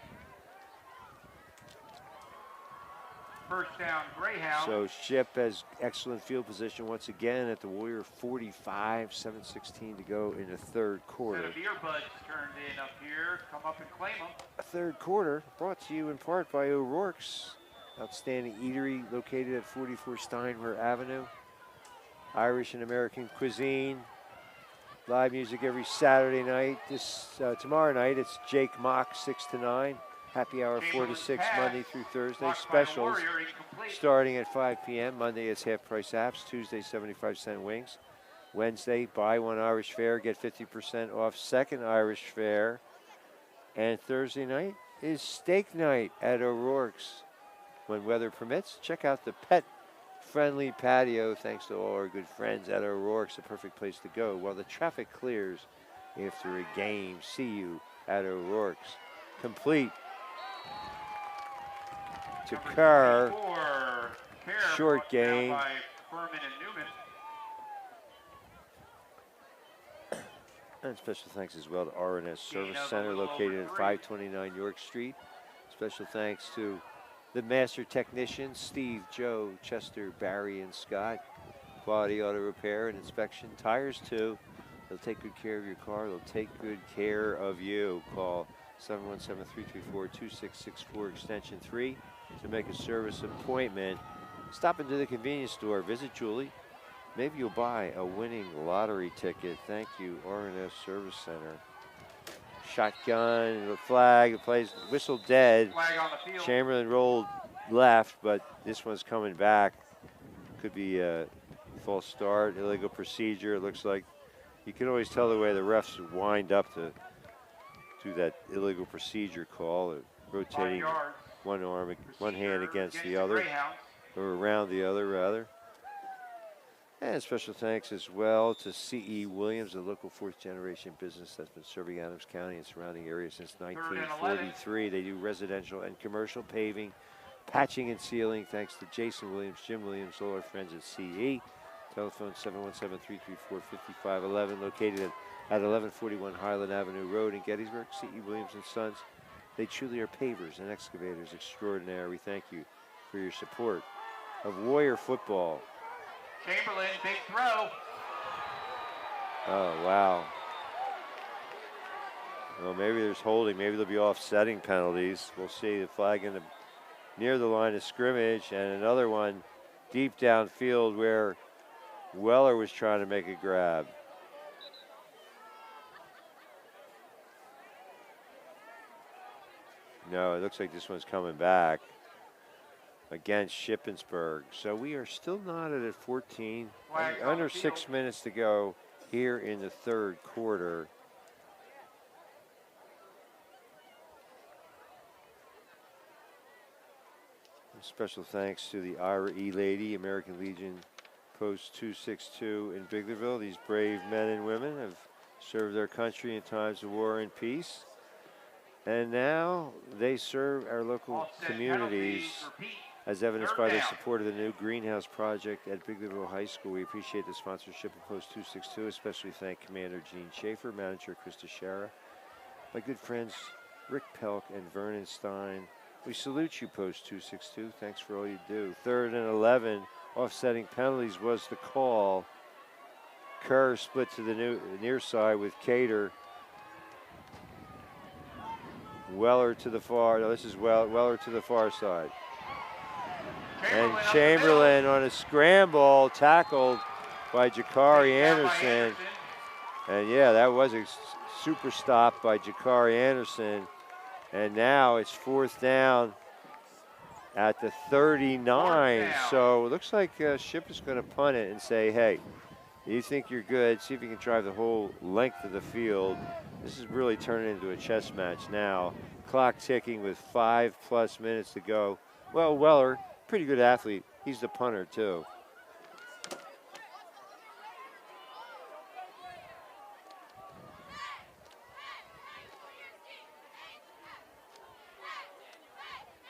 First down, Greyhounds. So Ship has excellent field position once again at the Warrior 45, 7:16 to go in the third quarter. Set of earbuds turned in up here. Come up and claim them. A third quarter brought to you in part by O'Rourke's outstanding eatery located at 44 Steinwer Avenue. Irish and American cuisine. Live music every Saturday night. Tomorrow night it's Jake Mock 6 to 9. Happy hour 4 to 6 Monday through Thursday. Specials starting at 5 p.m. Monday it's half price apps. Tuesday 75-cent wings. Wednesday buy one Irish fare, get 50% off second Irish fare. And Thursday night is steak night at O'Rourke's. When weather permits, check out the pet-friendly patio. Thanks to all our good friends at O'Rourke's, a perfect place to go while the traffic clears after a game. See you at O'Rourke's. Complete to Kerr. Short game. And special thanks as well to R&S Service Center located at 529 York Street. Special thanks to the master technicians, Steve, Joe, Chester, Barry, and Scott. Quality auto repair and inspection. Tires too. They'll take good care of your car. They'll take good care of you. Call 717-334-2664 extension 3. to make a service appointment, stop into the convenience store, visit Julie. Maybe you'll buy a winning lottery ticket. Thank you, R&S Service Center. Shotgun, the flag, the plays, whistle dead. Flag on the field. Chamberlain rolled left, but this one's coming back. Could be a false start, illegal procedure. It looks like you can always tell the way the refs wind up to do that illegal procedure call, rotating one arm, one hand against the other, or around the other, rather. And special thanks as well to C.E. Williams, a local fourth-generation business that's been serving Adams County and surrounding areas since 1943. They do residential and commercial paving, patching and sealing. Thanks to Jason Williams, Jim Williams, all our friends at C.E. Telephone 717-334-5511, located at 1141 Highland Avenue Road in Gettysburg. C.E. Williams and Sons. They truly are pavers and excavators extraordinaire. We thank you for your support of Warrior football. Chamberlain, big throw. Oh, wow. Well, maybe there's holding. Maybe there'll be offsetting penalties. We'll see. The flag near the line of scrimmage, and another one deep downfield where Weller was trying to make a grab. No, it looks like this one's coming back against Shippensburg. So we are still knotted at 14. Under 6 minutes to go here in the third quarter. Special thanks to the Ira E. Lady, American Legion Post 262 in Biglerville. These brave men and women have served their country in times of war and peace. And now they serve our local communities, as evidenced by their support of the new greenhouse project at Biglerville High School. We appreciate the sponsorship of Post 262, especially thank Commander Gene Schaefer, Manager Krista Shara, my good friends Rick Pelk and Vernon Stein. We salute you, Post 262. Thanks for all you do. 3rd and 11, offsetting penalties was the call. Kerr split to the near side with Cater. Weller to the far, no, this is Weller to the far side. And Chamberlain on a scramble, tackled by Jakari Anderson. And yeah, that was a super stop by Jakari Anderson. And now it's 4th down at the 39. So it looks like Ship is going to punt it and say, hey, you think you're good, see if you can drive the whole length of the field. This is really turning into a chess match now. Clock ticking with 5+ minutes to go. Well, Weller, pretty good athlete. He's the punter, too.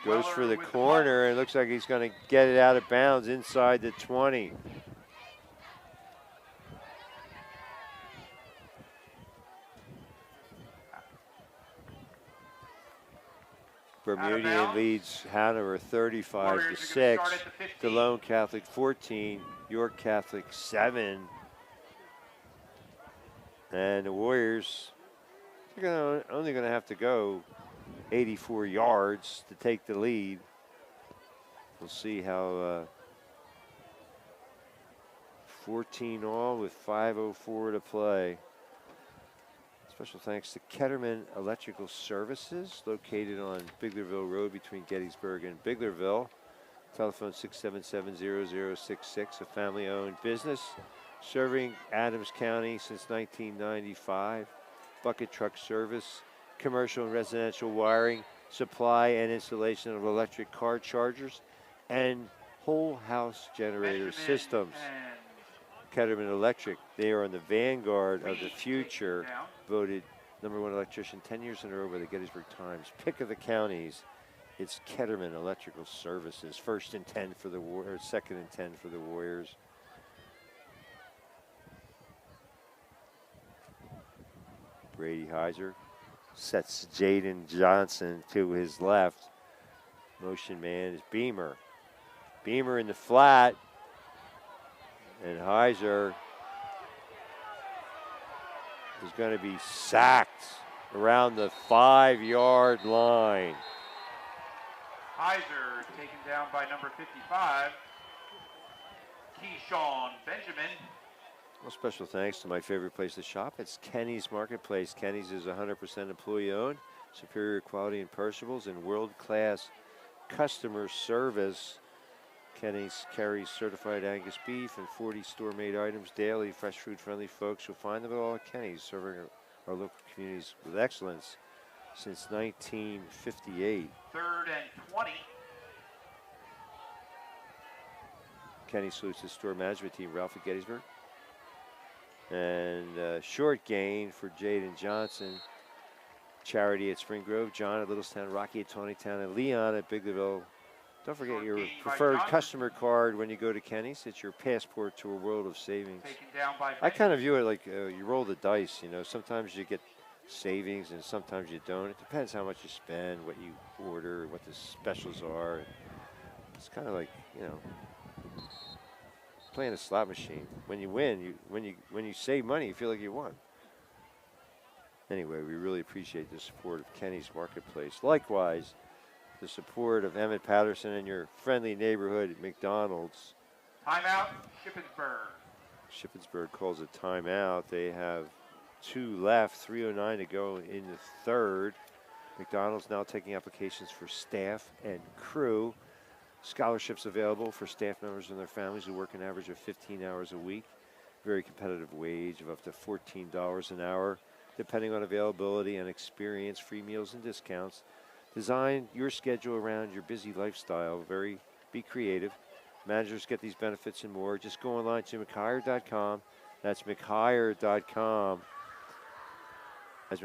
Goes for the corner, and looks like he's going to get it out of bounds inside the 20. Bermudian leads Hanover 35-6. DeLone Catholic 14, York Catholic 7. And the Warriors, they're only going to have to go 84 yards to take the lead. We'll see how 14 all with 5:04 to play. Special thanks to Ketterman Electrical Services, located on Biglerville Road between Gettysburg and Biglerville. Telephone 677-0066, a family-owned business serving Adams County since 1995. Bucket truck service, commercial and residential wiring, supply and installation of electric car chargers, and whole house generator systems. Ketterman Electric, they are on the vanguard of the future, voted #1 electrician 10 years in a row by the Gettysburg Times. Pick of the counties, it's Ketterman Electrical Services. 1st and 10 for the Warriors, 2nd and 10 for the Warriors. Brady Heiser sets Jaden Johnson to his left. Motion man is Beamer. Beamer in the flat. And Heiser is going to be sacked around the 5-yard line. Heiser taken down by number 55, Keyshawn Benjamin. Well, special thanks to my favorite place to shop. It's Kenny's Marketplace. Kenny's is 100% employee-owned, superior quality and perishables, and world-class customer service. Kenny's carries certified Angus beef and 40 store-made items daily. Fresh food-friendly folks. You'll find them at all at Kenny's, serving our local communities with excellence since 1958. 3rd and 20. Kenny salutes his store management team, Ralph at Gettysburg. And short gain for Jaden Johnson. Charity at Spring Grove, John at Littlestown, Rocky at Tawnytown, and Leon at Bigleyville. Don't forget your preferred customer card when you go to Kenny's. It's your passport to a world of savings. Taken down by I kind of view it like you roll the dice, you know. Sometimes you get savings and sometimes you don't. It depends how much you spend, what you order, what the specials are. It's kind of like, you know, playing a slot machine. When you win, when you save money, you feel like you won. Anyway, we really appreciate the support of Kenny's Marketplace. Likewise, the support of Emmett Patterson and your friendly neighborhood McDonald's. Timeout, Shippensburg. Shippensburg calls a timeout. They have 2 left, 3:09 to go in the third. McDonald's now taking applications for staff and crew. Scholarships available for staff members and their families who work an average of 15 hours a week. Very competitive wage of up to $14 an hour, depending on availability and experience. Free meals and discounts. Design your schedule around your busy lifestyle. Be creative. Managers get these benefits and more. Just go online to mchire.com. That's mchire.com. As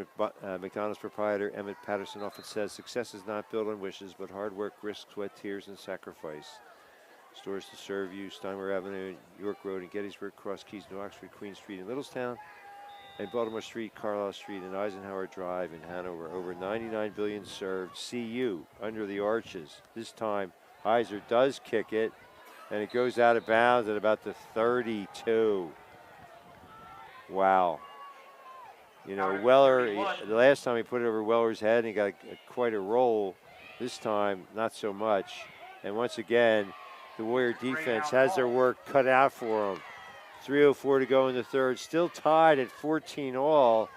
McDonald's proprietor Emmett Patterson often says, success is not built on wishes, but hard work, risk, sweat, tears, and sacrifice. Stores to serve you: Steinmore Avenue, York Road in Gettysburg, Cross Keys, New Oxford, Queen Street in Littlestown, and Baltimore Street, Carlisle Street, and Eisenhower Drive in Hanover. Over 99 billion served. See you under the arches. This time, Heiser does kick it, and it goes out of bounds at about the 32. Wow. You know, Weller, the last time he put it over Weller's head, and he got quite a roll. This time, not so much. And once again, the Warrior defense has their work cut out for them. 3:04 to go in the third. Still tied at 14 all,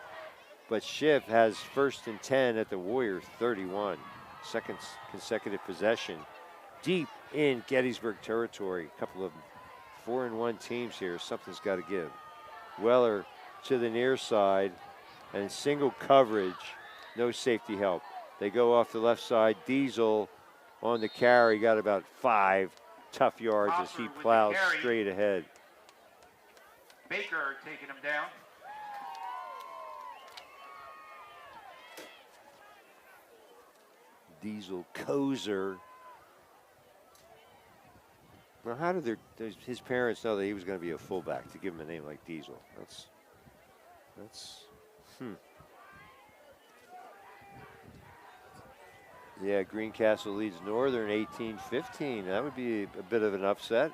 but Schiff has 1st and 10 at the Warrior 31. Second consecutive possession. Deep in Gettysburg territory. A couple of 4-1 teams here. Something's got to give. Weller to the near side. And single coverage, no safety help. They go off the left side. Diesel on the carry, got about 5 tough yards as he plows straight ahead. Baker taking him down. Diesel, Kozer. Now, how did his parents know that he was going to be a fullback to give him a name like Diesel? That's. Yeah, Greencastle leads Northern 18-15. That would be a bit of an upset.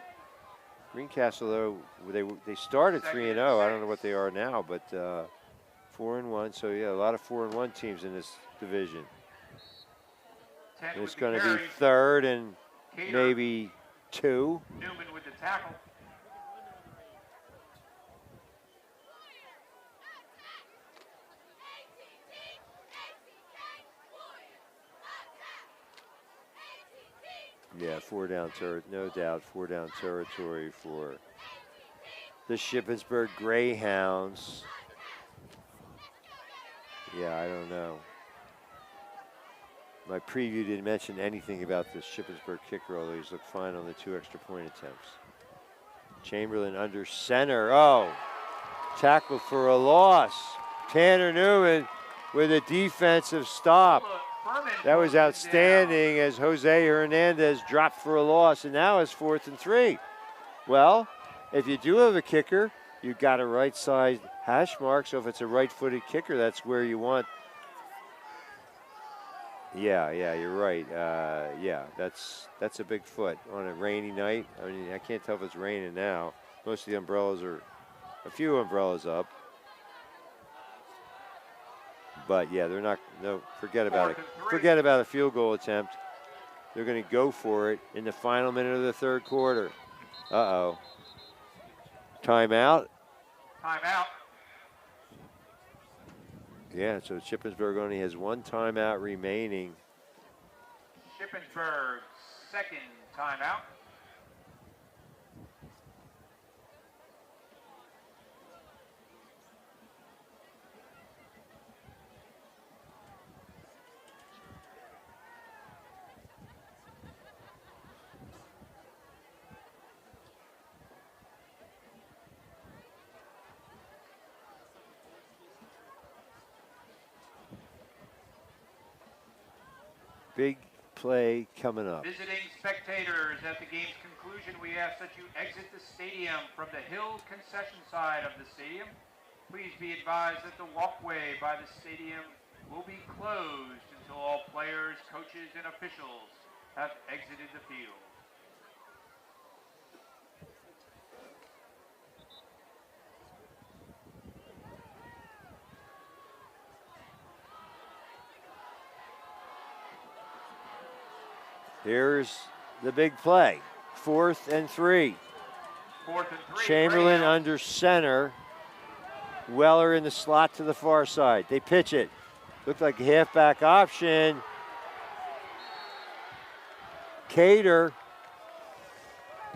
Greencastle, though, they started 3-0. I don't know what they are now, but 4-1. So yeah, a lot of 4-1 teams in this division. And it's going to be 3rd and maybe 2. Newman with the tackle. Yeah, 4-down territory, no doubt, 4-down territory for the Shippensburg Greyhounds. Yeah, I don't know. My preview didn't mention anything about the Shippensburg kicker, although he's looked fine on the 2 extra point attempts. Chamberlain under center. Oh, tackle for a loss. Tanner Newman with a defensive stop. That was outstanding as Jose Hernandez dropped for a loss, and now it's 4th and 3. Well, if you do have a kicker, you've got a right-side hash mark, so if it's a right-footed kicker, that's where you want. Yeah, you're right. Yeah, that's a big foot on a rainy night. I mean, I can't tell if it's raining now. Most of the umbrellas are, a few umbrellas up. But yeah, they're not. No, forget about it. Forget about a field goal attempt. They're going to go for it in the final minute of the third quarter. Uh-oh. Timeout? Timeout. Yeah, so Shippensburg only has one timeout remaining. Shippensburg, second timeout. Big play coming up. Visiting spectators, at the game's conclusion, we ask that you exit the stadium from the hill concession side of the stadium. Please be advised that the walkway by the stadium will be closed until all players, coaches, and officials have exited the field. Here's the big play. 4th and 3. 4th and 3. Chamberlain Greyhounds. under center. Weller in the slot to the far side. They pitch it. Looked like a halfback option. Cater.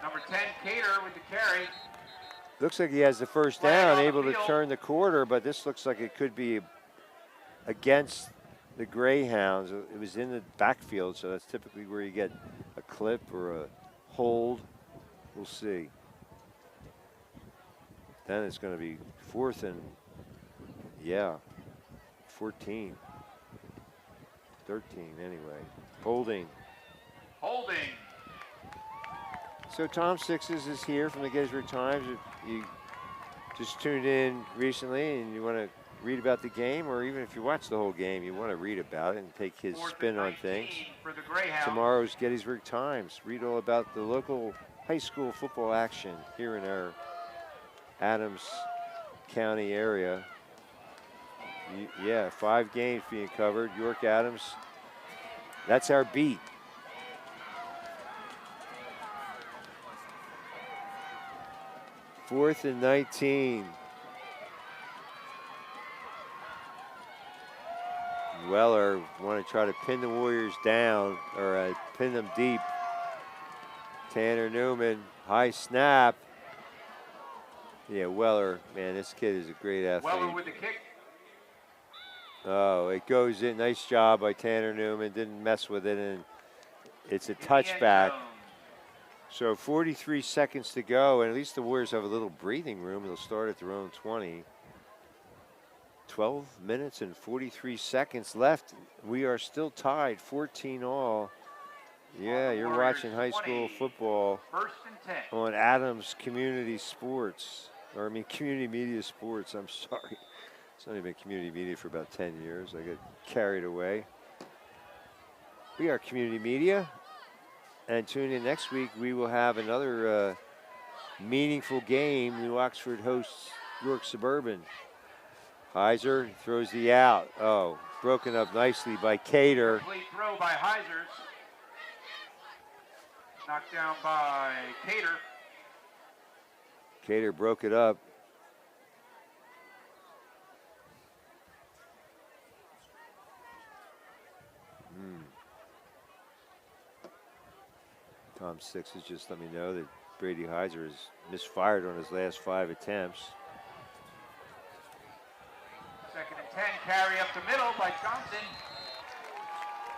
Number 10, Cater with the carry. Looks like he has the first Flag down, on the able to field. turn the quarter, but this looks like it could be against the Greyhounds. It was in the backfield, so that's typically where you get a clip or a hold. We'll see. Then it's going to be 4th and, 14. 13 anyway. Holding. Holding. So Tom Sixes is here from the Gettysburg Times. If you just tuned in recently and you want to read about the game, or even if you watch the whole game, you want to read about it and take his 4th spin and on 19 things. for the Greyhounds. Tomorrow's Gettysburg Times. Read all about the local high school football action here in our Adams County area. 5 games being covered. York, Adams. That's our beat. Fourth and 19. Weller want to try to pin the Warriors down, or pin them deep. Tanner Newman, high snap. Yeah, Weller, man, this kid is a great athlete. Weller with the kick. Oh, it goes in. Nice job by Tanner Newman. Didn't mess with it, and it's a In the end touchback. zone. So 43 seconds to go, and at least the Warriors have a little breathing room. They'll start at their own 20. 12 minutes and 43 seconds left. We are still tied, 14 all. Yeah, you're Warriors watching high school 20. football 1st and 10. on Adams Community Sports, Community Media Sports. I'm sorry. It's only been community media for about 10 years. I got carried away. We are community media. And tune in next week. We will have another meaningful game. New Oxford hosts York Suburban. Heiser throws the out. Oh, broken up nicely by Cater. Complete throw by Heisers. Knocked down by Cater. Cater broke it up. Tom Sixes just let me know that Brady Heiser has misfired on his last 5 attempts. 2nd and 10. Carry up the middle by Johnson.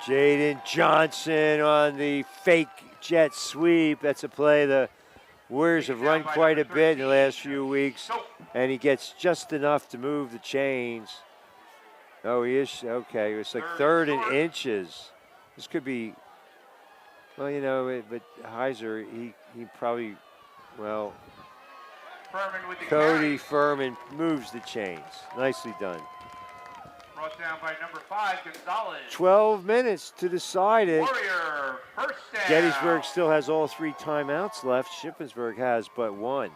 Jaden Johnson on the fake jet sweep. That's a play the Warriors have run quite a bit in the last few weeks. And he gets just enough to move the chains. Oh, he is, okay. It's like 3rd and inches. This could be, well, you know, but Heiser, he probably, well, Furman with the Cody carry. Furman moves the chains. Nicely done. Brought down by number 5, Gonzalez. 12 minutes to decide it. Warrior, 1st down. Gettysburg still has all 3 timeouts left. Shippensburg has but 1.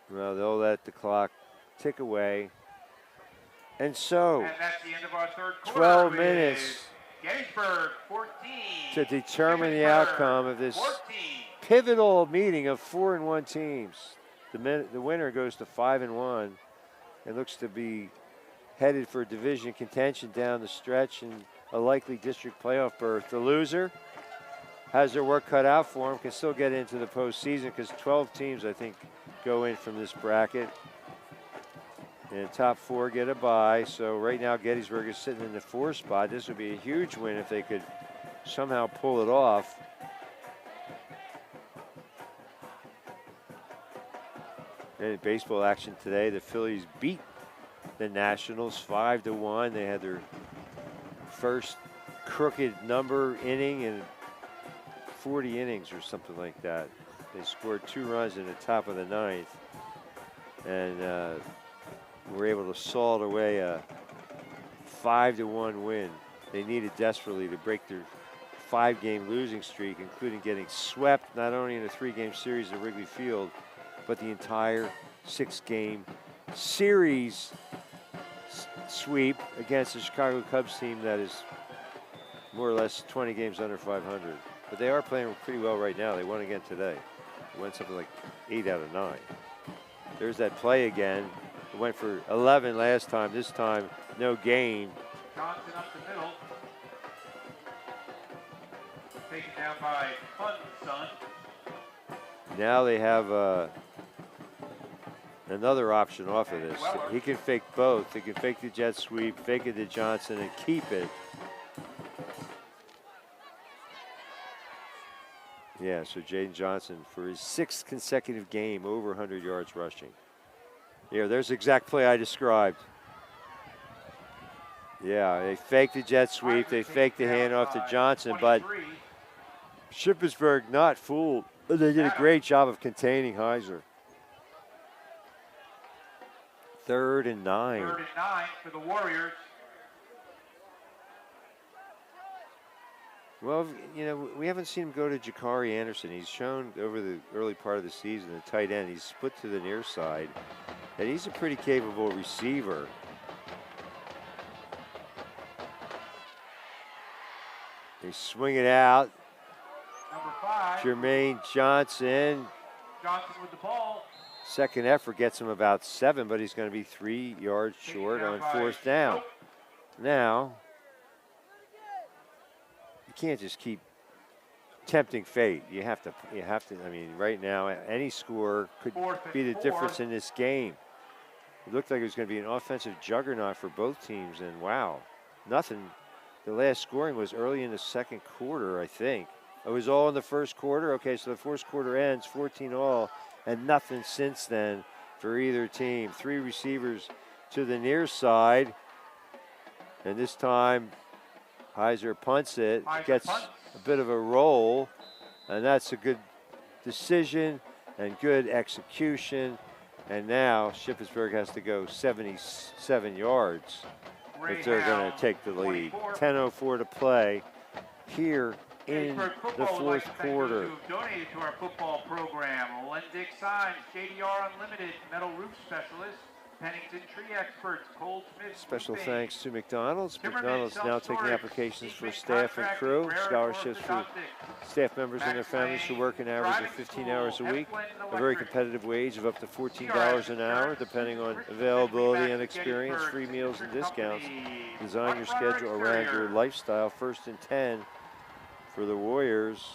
Well, they'll let the clock tick away. And so, And that's the end of our third quarter. 12 with minutes. Gettysburg 14. to determine the outcome of this 14. pivotal meeting of 4-1 teams. The winner goes to 5-1 and looks to be headed for division contention down the stretch and a likely district playoff berth. The loser has their work cut out for them, can still get into the postseason because 12 teams, I think, go in from this bracket. And top 4 get a bye. So right now Gettysburg is sitting in the 4th spot. This would be a huge win if they could somehow pull it off. And in baseball action today, the Phillies beat the Nationals 5-1. They had their first crooked number inning in 40 innings or something like that. They scored 2 runs in the top of the 9th and were able to salt away a 5-1 win. They needed desperately to break their 5-game losing streak, including getting swept not only in a 3-game series at Wrigley Field, but the entire 6-game series sweep against the Chicago Cubs team that is more or less 20 games under 500. But they are playing pretty well right now. They won again today. They won something like 8 out of 9. There's that play again. It went for 11 last time. This time, no gain. Johnson up the middle. Taken down by Son. Now they have another option off of this. He can fake both. He can fake the jet sweep, fake it to Johnson, and keep it. Yeah, so Jaden Johnson for his 6th consecutive game over 100 yards rushing. Yeah, there's the exact play I described. Yeah, they faked the jet sweep. They faked the handoff to Johnson, but Shippensburg not fooled. They did a great job of containing Heiser. 3rd and 9. 3rd and 9 for the Warriors. Well, you know, we haven't seen him go to Jakari Anderson. He's shown over the early part of the season, the tight end, he's split to the near side, and he's a pretty capable receiver. They swing it out. Number 5. Jermaine Johnson. Johnson with the ball. Second effort gets him about 7, but he's going to be 3 yards short on 4th down. Now, you can't just keep tempting fate. You have to, I mean, right now, any score could be the difference in this game. It looked like it was going to be an offensive juggernaut for both teams, and wow, nothing. The last scoring was early in the 2nd quarter, I think. It was all in the 1st quarter. Okay, so the 1st quarter ends 14-all, and nothing since then for either team. 3 receivers to the near side, and this time Heiser punts it, gets a bit of a roll, and that's a good decision and good execution. And now Shippensburg has to go 77 yards if they're going to take the lead. 10:04 to play here in the 4th quarter. Donated to our football program. Lendick Signs, JDR Unlimited, Metal Roof Specialist, Pennington Tree Experts, Cold Smith. Special thanks to McDonald's. McDonald's now taking applications for staff and crew, scholarships for staff members and their families who work an average of 15 hours a week, a very competitive wage of up to $14 an hour, depending on availability and experience, free meals and discounts. Design your schedule around your lifestyle. 1st and 10 for the Warriors.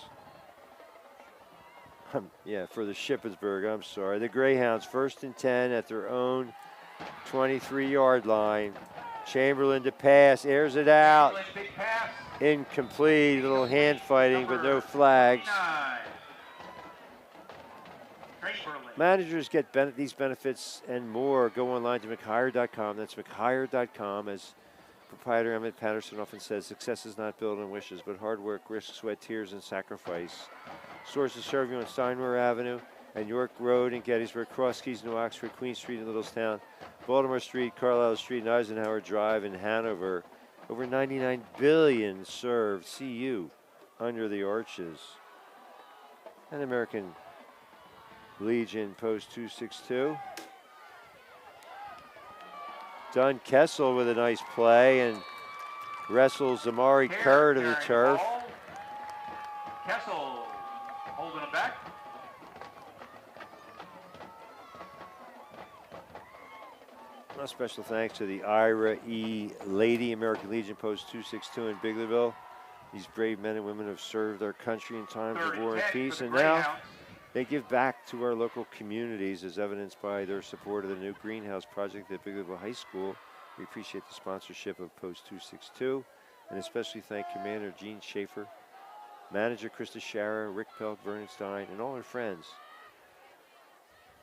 Yeah, for the Shippensburg, I'm sorry. The Greyhounds, 1st and 10 at their own 23-yard line. Chamberlain to pass, airs it out. Incomplete, a little hand fighting, but no flags. Managers get these benefits and more. Go online to McHire.com. That's McHire.com. As proprietor Emmett Patterson often says, success is not built on wishes, but hard work, risk, sweat, tears, and sacrifice. Sources serve you on Steinmore Avenue and York Road in Gettysburg, Cross Keys, New Oxford, Queen Street in Littlestown, Baltimore Street, Carlisle Street, and Eisenhower Drive in Hanover. Over 99 billion served. See you under the arches. And American Legion, post 262. Dunn Kessel with a nice play, and Wrestles Amari Kerr to the turf. Kessel holding him back. A special thanks to the Ira E. Lady American Legion Post 262 in Biglerville. These brave men and women have served our country in times of war and peace, and now they give back to our local communities, as evidenced by their support of the new greenhouse project at Biglerville High School. We appreciate the sponsorship of Post 262, and especially thank Commander Gene Schaefer, Manager Krista Schara, Rick Pelk, Vernon Stein, and all our friends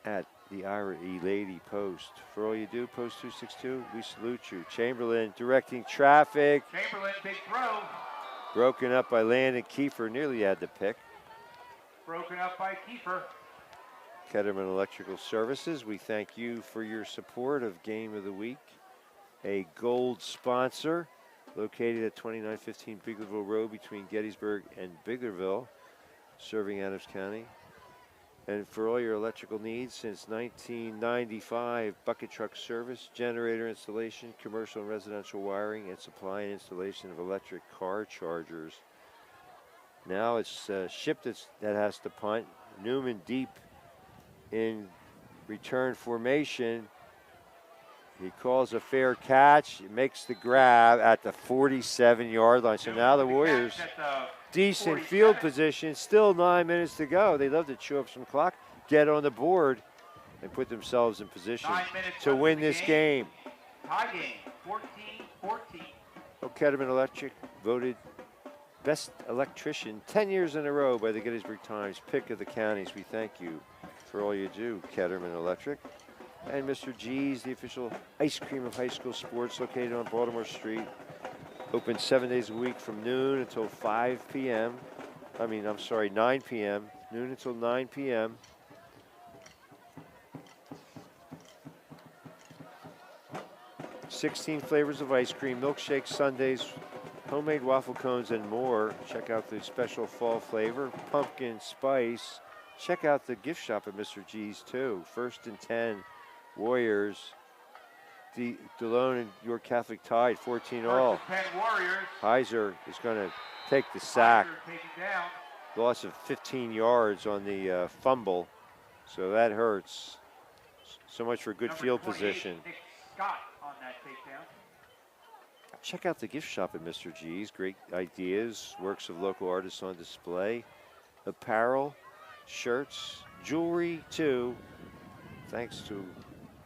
at the Ira E. Lady Post. For all you do, Post 262, we salute you. Chamberlain directing traffic. Chamberlain, big throw. Broken up by Landon Kiefer, nearly had the pick. Broken up by Kiefer. Ketterman Electrical Services, we thank you for your support of Game of the Week. A gold sponsor located at 2915 Biglerville Road between Gettysburg and Biglerville, serving Adams County. And for all your electrical needs since 1995, bucket truck service, generator installation, commercial and residential wiring, and supply and installation of electric car chargers. Now it's Ship that has to punt. Newman deep in return formation. He calls a fair catch, makes the grab at the 47-yard line. So now the Warriors, decent field position, still 9 minutes to go. They love to chew up some clock, get on the board, and put themselves in position to win this game. Tie game, 14-14. Ketterman Electric voted Best Electrician 10 years in a row by the Gettysburg Times, pick of the counties. We thank you for all you do, Ketterman Electric. And Mr. G's, the official ice cream of high school sports, located on Baltimore Street. Open 7 days a week from noon until 5 p.m. 9 p.m. Noon until 9 p.m. $16 flavors of ice cream, milkshakes, sundaes, homemade waffle cones, and more. Check out the special fall flavor, pumpkin spice. Check out the gift shop at Mr. G's, too. 1st and 10. Warriors, DeLone and York Catholic tied 14 all. Heiser is going to take the sack. Loss of 15 yards on the fumble, so that hurts. So much for good field position. Nick Scott on that takedown. Check out the gift shop at Mr. G's. Great ideas, works of local artists on display, apparel, shirts, jewelry too. Thanks to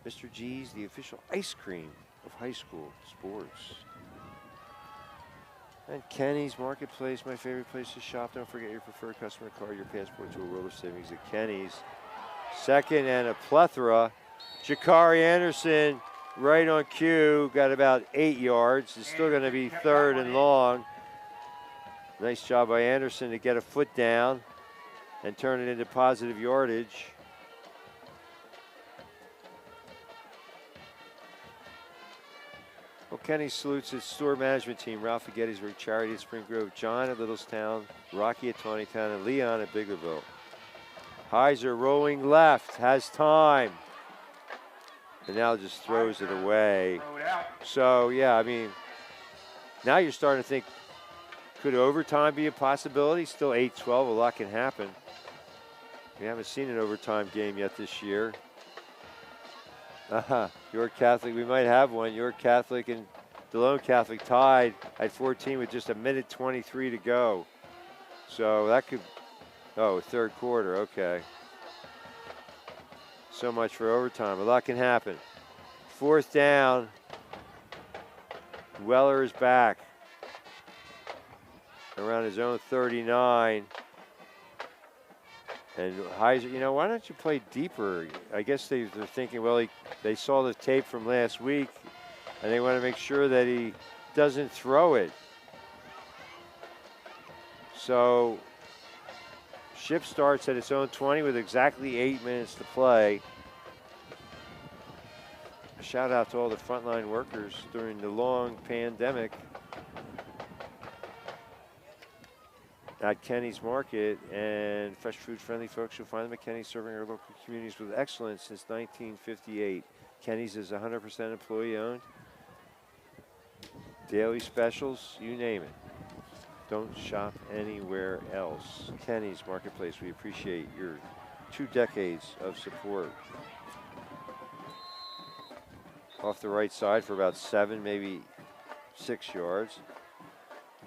Mr. G's, the official ice cream of high school sports. And Kenny's Marketplace, my favorite place to shop. Don't forget your preferred customer card, your passport to a world of savings at Kenny's. Second and a plethora. Jakari Anderson right on cue, got about 8 yards. It's still going to be 3rd and long. Nice job by Anderson to get a foot down and turn it into positive yardage. Well, Kenny salutes his store management team, Ralph at Gettysburg, Charity at Spring Grove, John at Littlestown, Rocky at Tawnytown, and Leon at Biglerville. Heiser rolling left, has time. And now just throws it away. So, yeah, now you're starting to think, could overtime be a possibility? Still 8-12, a lot can happen. We haven't seen an overtime game yet this year. York Catholic, we might have one. York Catholic and DeLone Catholic tied at 14 with just 1:23 to go. So that could, 3rd quarter, okay. So much for overtime. A lot can happen. 4th down. Weller is back around his own 39. And Heiser, why don't you play deeper? I guess they're thinking, well, they saw the tape from last week, and they want to make sure that he doesn't throw it. So Ship starts at its own 20 with exactly 8 minutes to play. A shout out to all the frontline workers during the long pandemic at Kenny's Market, and fresh food friendly folks. You'll find them at Kenny's, serving our local communities with excellence since 1958. Kenny's is 100% employee owned. Daily specials, you name it. Don't shop anywhere else. Kenny's Marketplace, we appreciate your 2 decades of support. Off the right side for about 7, maybe 6 yards.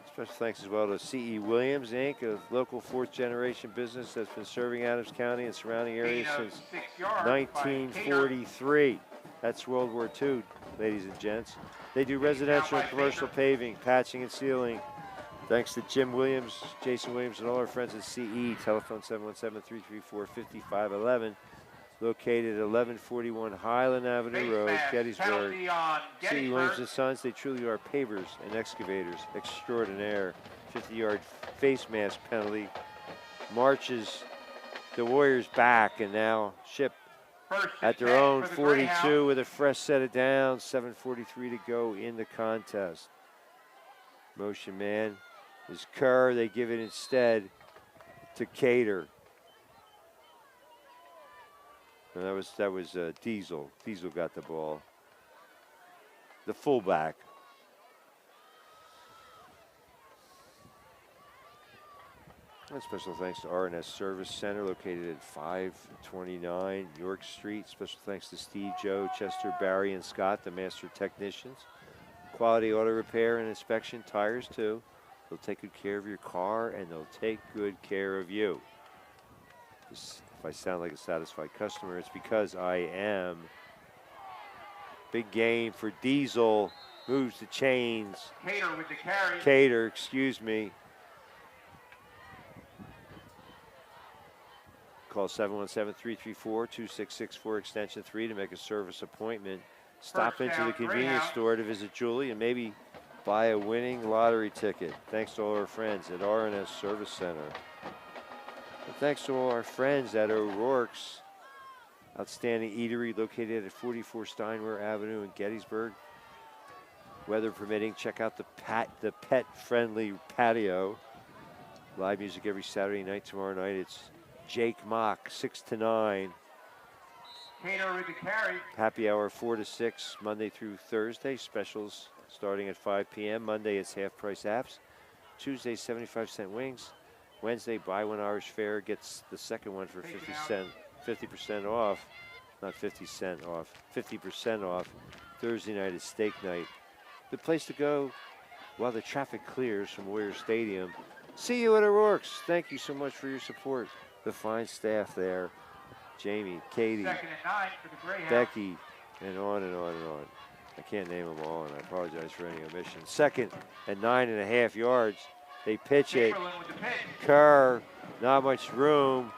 Special thanks as well to C.E. Williams, Inc., a local 4th-generation business that's been serving Adams County and surrounding areas since 1943. That's World War II, ladies and gents. They do residential and commercial paving, patching, and sealing. Thanks to Jim Williams, Jason Williams, and all our friends at CE. Telephone 717-334-5511. Located at 1141 Highland Avenue Road, Gettysburg. C.E. Williams and Sons, they truly are pavers and excavators extraordinaire. 50-yard face mask penalty marches the Warriors back, and now Ship at their own 42 with a fresh set of downs. 7:43 to go in the contest. Motion man is Kerr. They give it instead to Cater. And that was Diesel. Diesel got the ball. The fullback. And special thanks to R&S Service Center, located at 529 York Street. Special thanks to Steve, Joe, Chester, Barry, and Scott, the master technicians. Quality auto repair and inspection, tires too. They'll take good care of your car, and they'll take good care of you. If I sound like a satisfied customer, it's because I am. Big game for Diesel. Moves the chains. Cater with the carry. Cater, excuse me. Call 717-334-2664, extension 3 to make a service appointment. Stop into the convenience store to visit Julie and maybe buy a winning lottery ticket. Thanks to all our friends at R&S Service Center. And thanks to all our friends at O'Rourke's outstanding eatery located at 44 Steinwehr Avenue in Gettysburg. Weather permitting, check out the pet-friendly patio. Live music every Saturday night. Tomorrow night it's Jake Mock, 6 to 9. Cater with the carry. Happy hour 4 to 6, Monday through Thursday. Specials starting at 5 p.m. Monday it's half-price apps. Tuesday 75-cent wings. Wednesday, buy one Irish fare, gets the second one for 50% off. Not 50 cent off, 50% off. Thursday night is steak night. Good place to go while the traffic clears from Warrior Stadium. See you at O'Rourke's. Thank you so much for your support. The fine staff there. Jamie, Katie, 2nd and 9 for the Greyhounds. Becky, and on and on and on. I can't name them all, and I apologize for any omissions. 2nd and 9.5 yards. They pitch it. With the pitch. Kerr, not much room.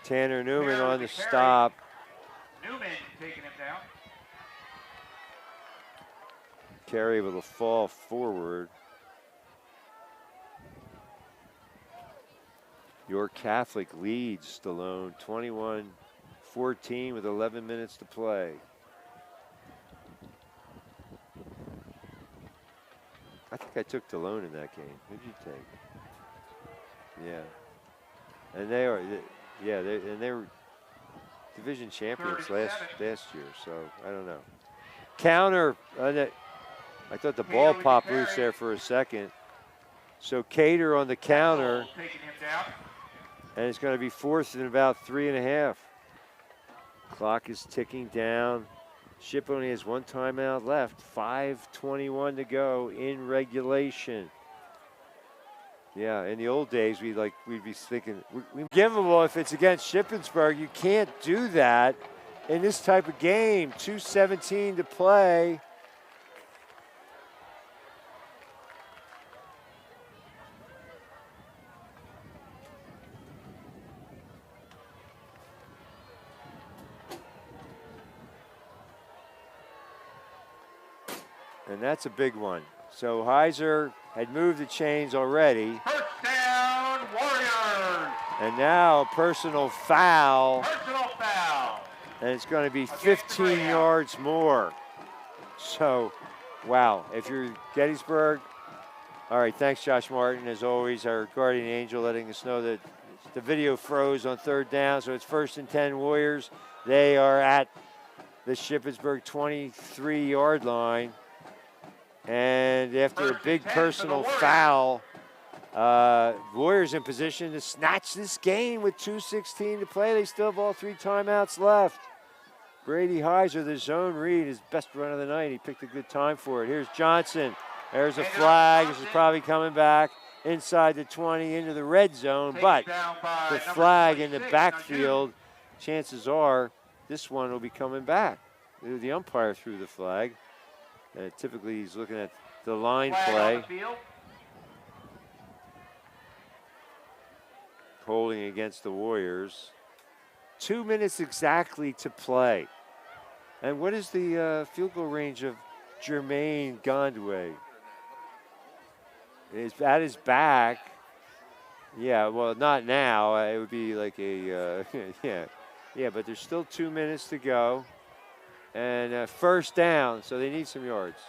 Tanner Newman on the stop. Newman taking him down. Carey able to fall forward. York Catholic leads Stallone 21-14 with 11 minutes to play. I think I took Stallone in that game. Who'd you take? Yeah. And they are, yeah, they were division champions last year, so I don't know. Counter, I thought the ball popped loose there for a second. So Cater on the counter. Taking him down. And it's going to be 4th and about 3.5. Clock is ticking down. Ship only has 1 timeout left. 5:21 to go in regulation. Yeah, in the old days, we'd be thinking, we give them if it's against Shippensburg. You can't do that in this type of game. 2:17 to play. And that's a big one. So Heiser had moved the chains already. First down, Warriors. And now personal foul. Personal foul. And it's going to be 15 yards more. So, wow. If you're Gettysburg, all right, thanks, Josh Martin, as always, our guardian angel, letting us know that the video froze on 3rd down. So it's 1st and 10 Warriors. They are at the Shippensburg 23-yard line. And after a big personal foul, Warriors in position to snatch this game with 2:16 to play. They still have all 3 timeouts left. Brady Heiser, the zone read, his best run of the night. He picked a good time for it. Here's Johnson. There's a flag. This is probably coming back inside the 20 into the red zone. But the flag in the backfield, chances are this one will be coming back. The umpire threw the flag. Typically, he's looking at the line play. Holding against the Warriors. 2 minutes exactly to play. And what is the field goal range of Jermaine Gondway? It's at his back. Yeah, well, not now. It would be like a, yeah, but there's still 2 minutes to go. And first down, so they need some yards.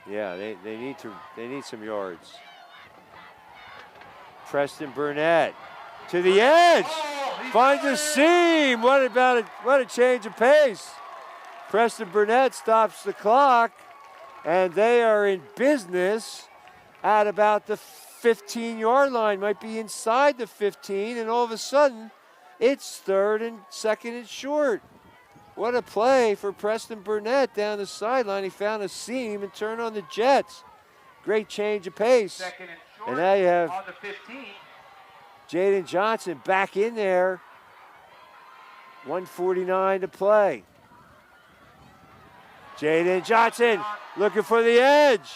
Yeah, they need some yards. Preston Burnett to the edge. Finds a seam. What a change of pace. Preston Burnett stops the clock, and they are in business at about the 15-yard line. Might be inside the 15, and all of a sudden, it's 3rd and 2nd and short. What a play for Preston Burnett down the sideline. He found a seam and turned on the Jets. Great change of pace. 2nd and short, and now you have on the 15. Jaden Johnson back in there. 1:49 to play. Jaden Johnson looking for the edge.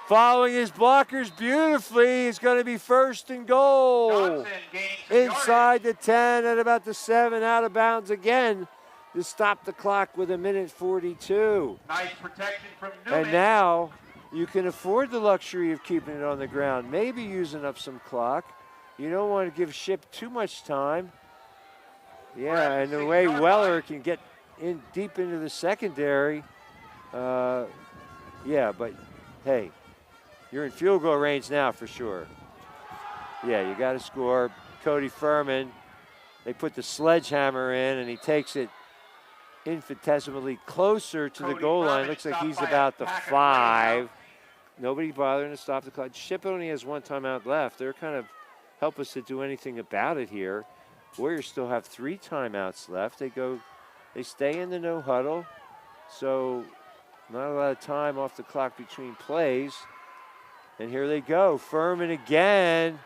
Following his blockers beautifully. He's going to be 1st and goal. Inside the 10 at about the 7, out of bounds again to stop the clock with 1:42. Nice protection from Newman. And now you can afford the luxury of keeping it on the ground, maybe using up some clock. You don't want to give Ship too much time. Yeah, and the way Weller can get in deep into the secondary, yeah, but hey, you're in field goal range now for sure. Yeah, you got to score. Cody Furman, they put the sledgehammer in, and he takes it infinitesimally closer to the goal line. Looks like he's about the 5. Nobody bothering to stop the clock. Ship only has 1 timeout left. They're kind of helpless to do anything about it here. Warriors still have 3 timeouts left. They stay in the no huddle, so not a lot of time off the clock between plays. And here they go. Furman again.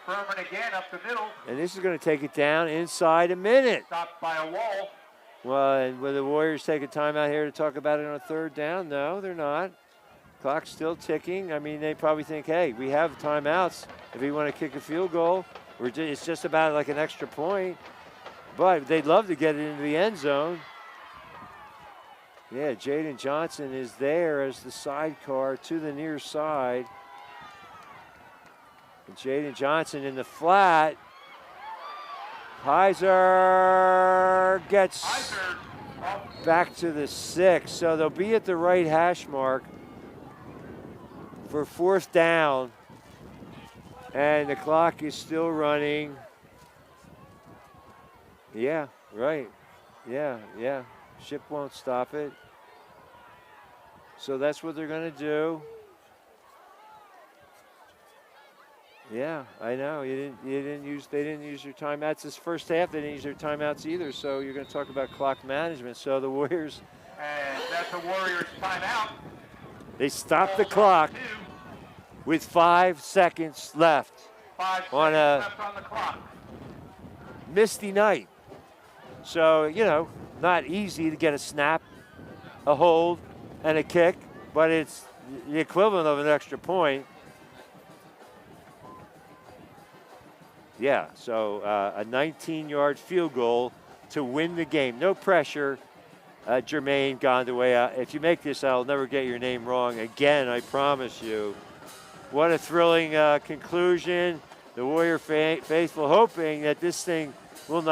Furman again up the middle. And this is going to take it down inside a minute. Stopped by a wall. Well, and will the Warriors take a timeout here to talk about it on 3rd down? No, they're not. Clock's still ticking. I mean, they probably think, hey, we have timeouts. If we want to kick a field goal, it's just about like an extra point. But they'd love to get it into the end zone. Yeah, Jaden Johnson is there as the sidecar to the near side. And Jaden Johnson in the flat. Heiser gets back to the 6. So they'll be at the right hash mark for 4th down. And the clock is still running. Yeah, right. Yeah. Ship won't stop it. So that's what they're going to do. Yeah, I know. They didn't use their timeouts this first half. They didn't use their timeouts either. So you're going to talk about clock management. So the Warriors. And that's a Warriors timeout. They stopped the clock with 5 seconds left. 5 seconds on left on the clock. Misty night. So, not easy to get a snap, a hold, and a kick, but it's the equivalent of an extra point. Yeah, so a 19-yard field goal to win the game. No pressure, Jermaine Gondaway. If you make this, I'll never get your name wrong again, I promise you. What a thrilling conclusion. The Warrior faithful hoping that this thing will not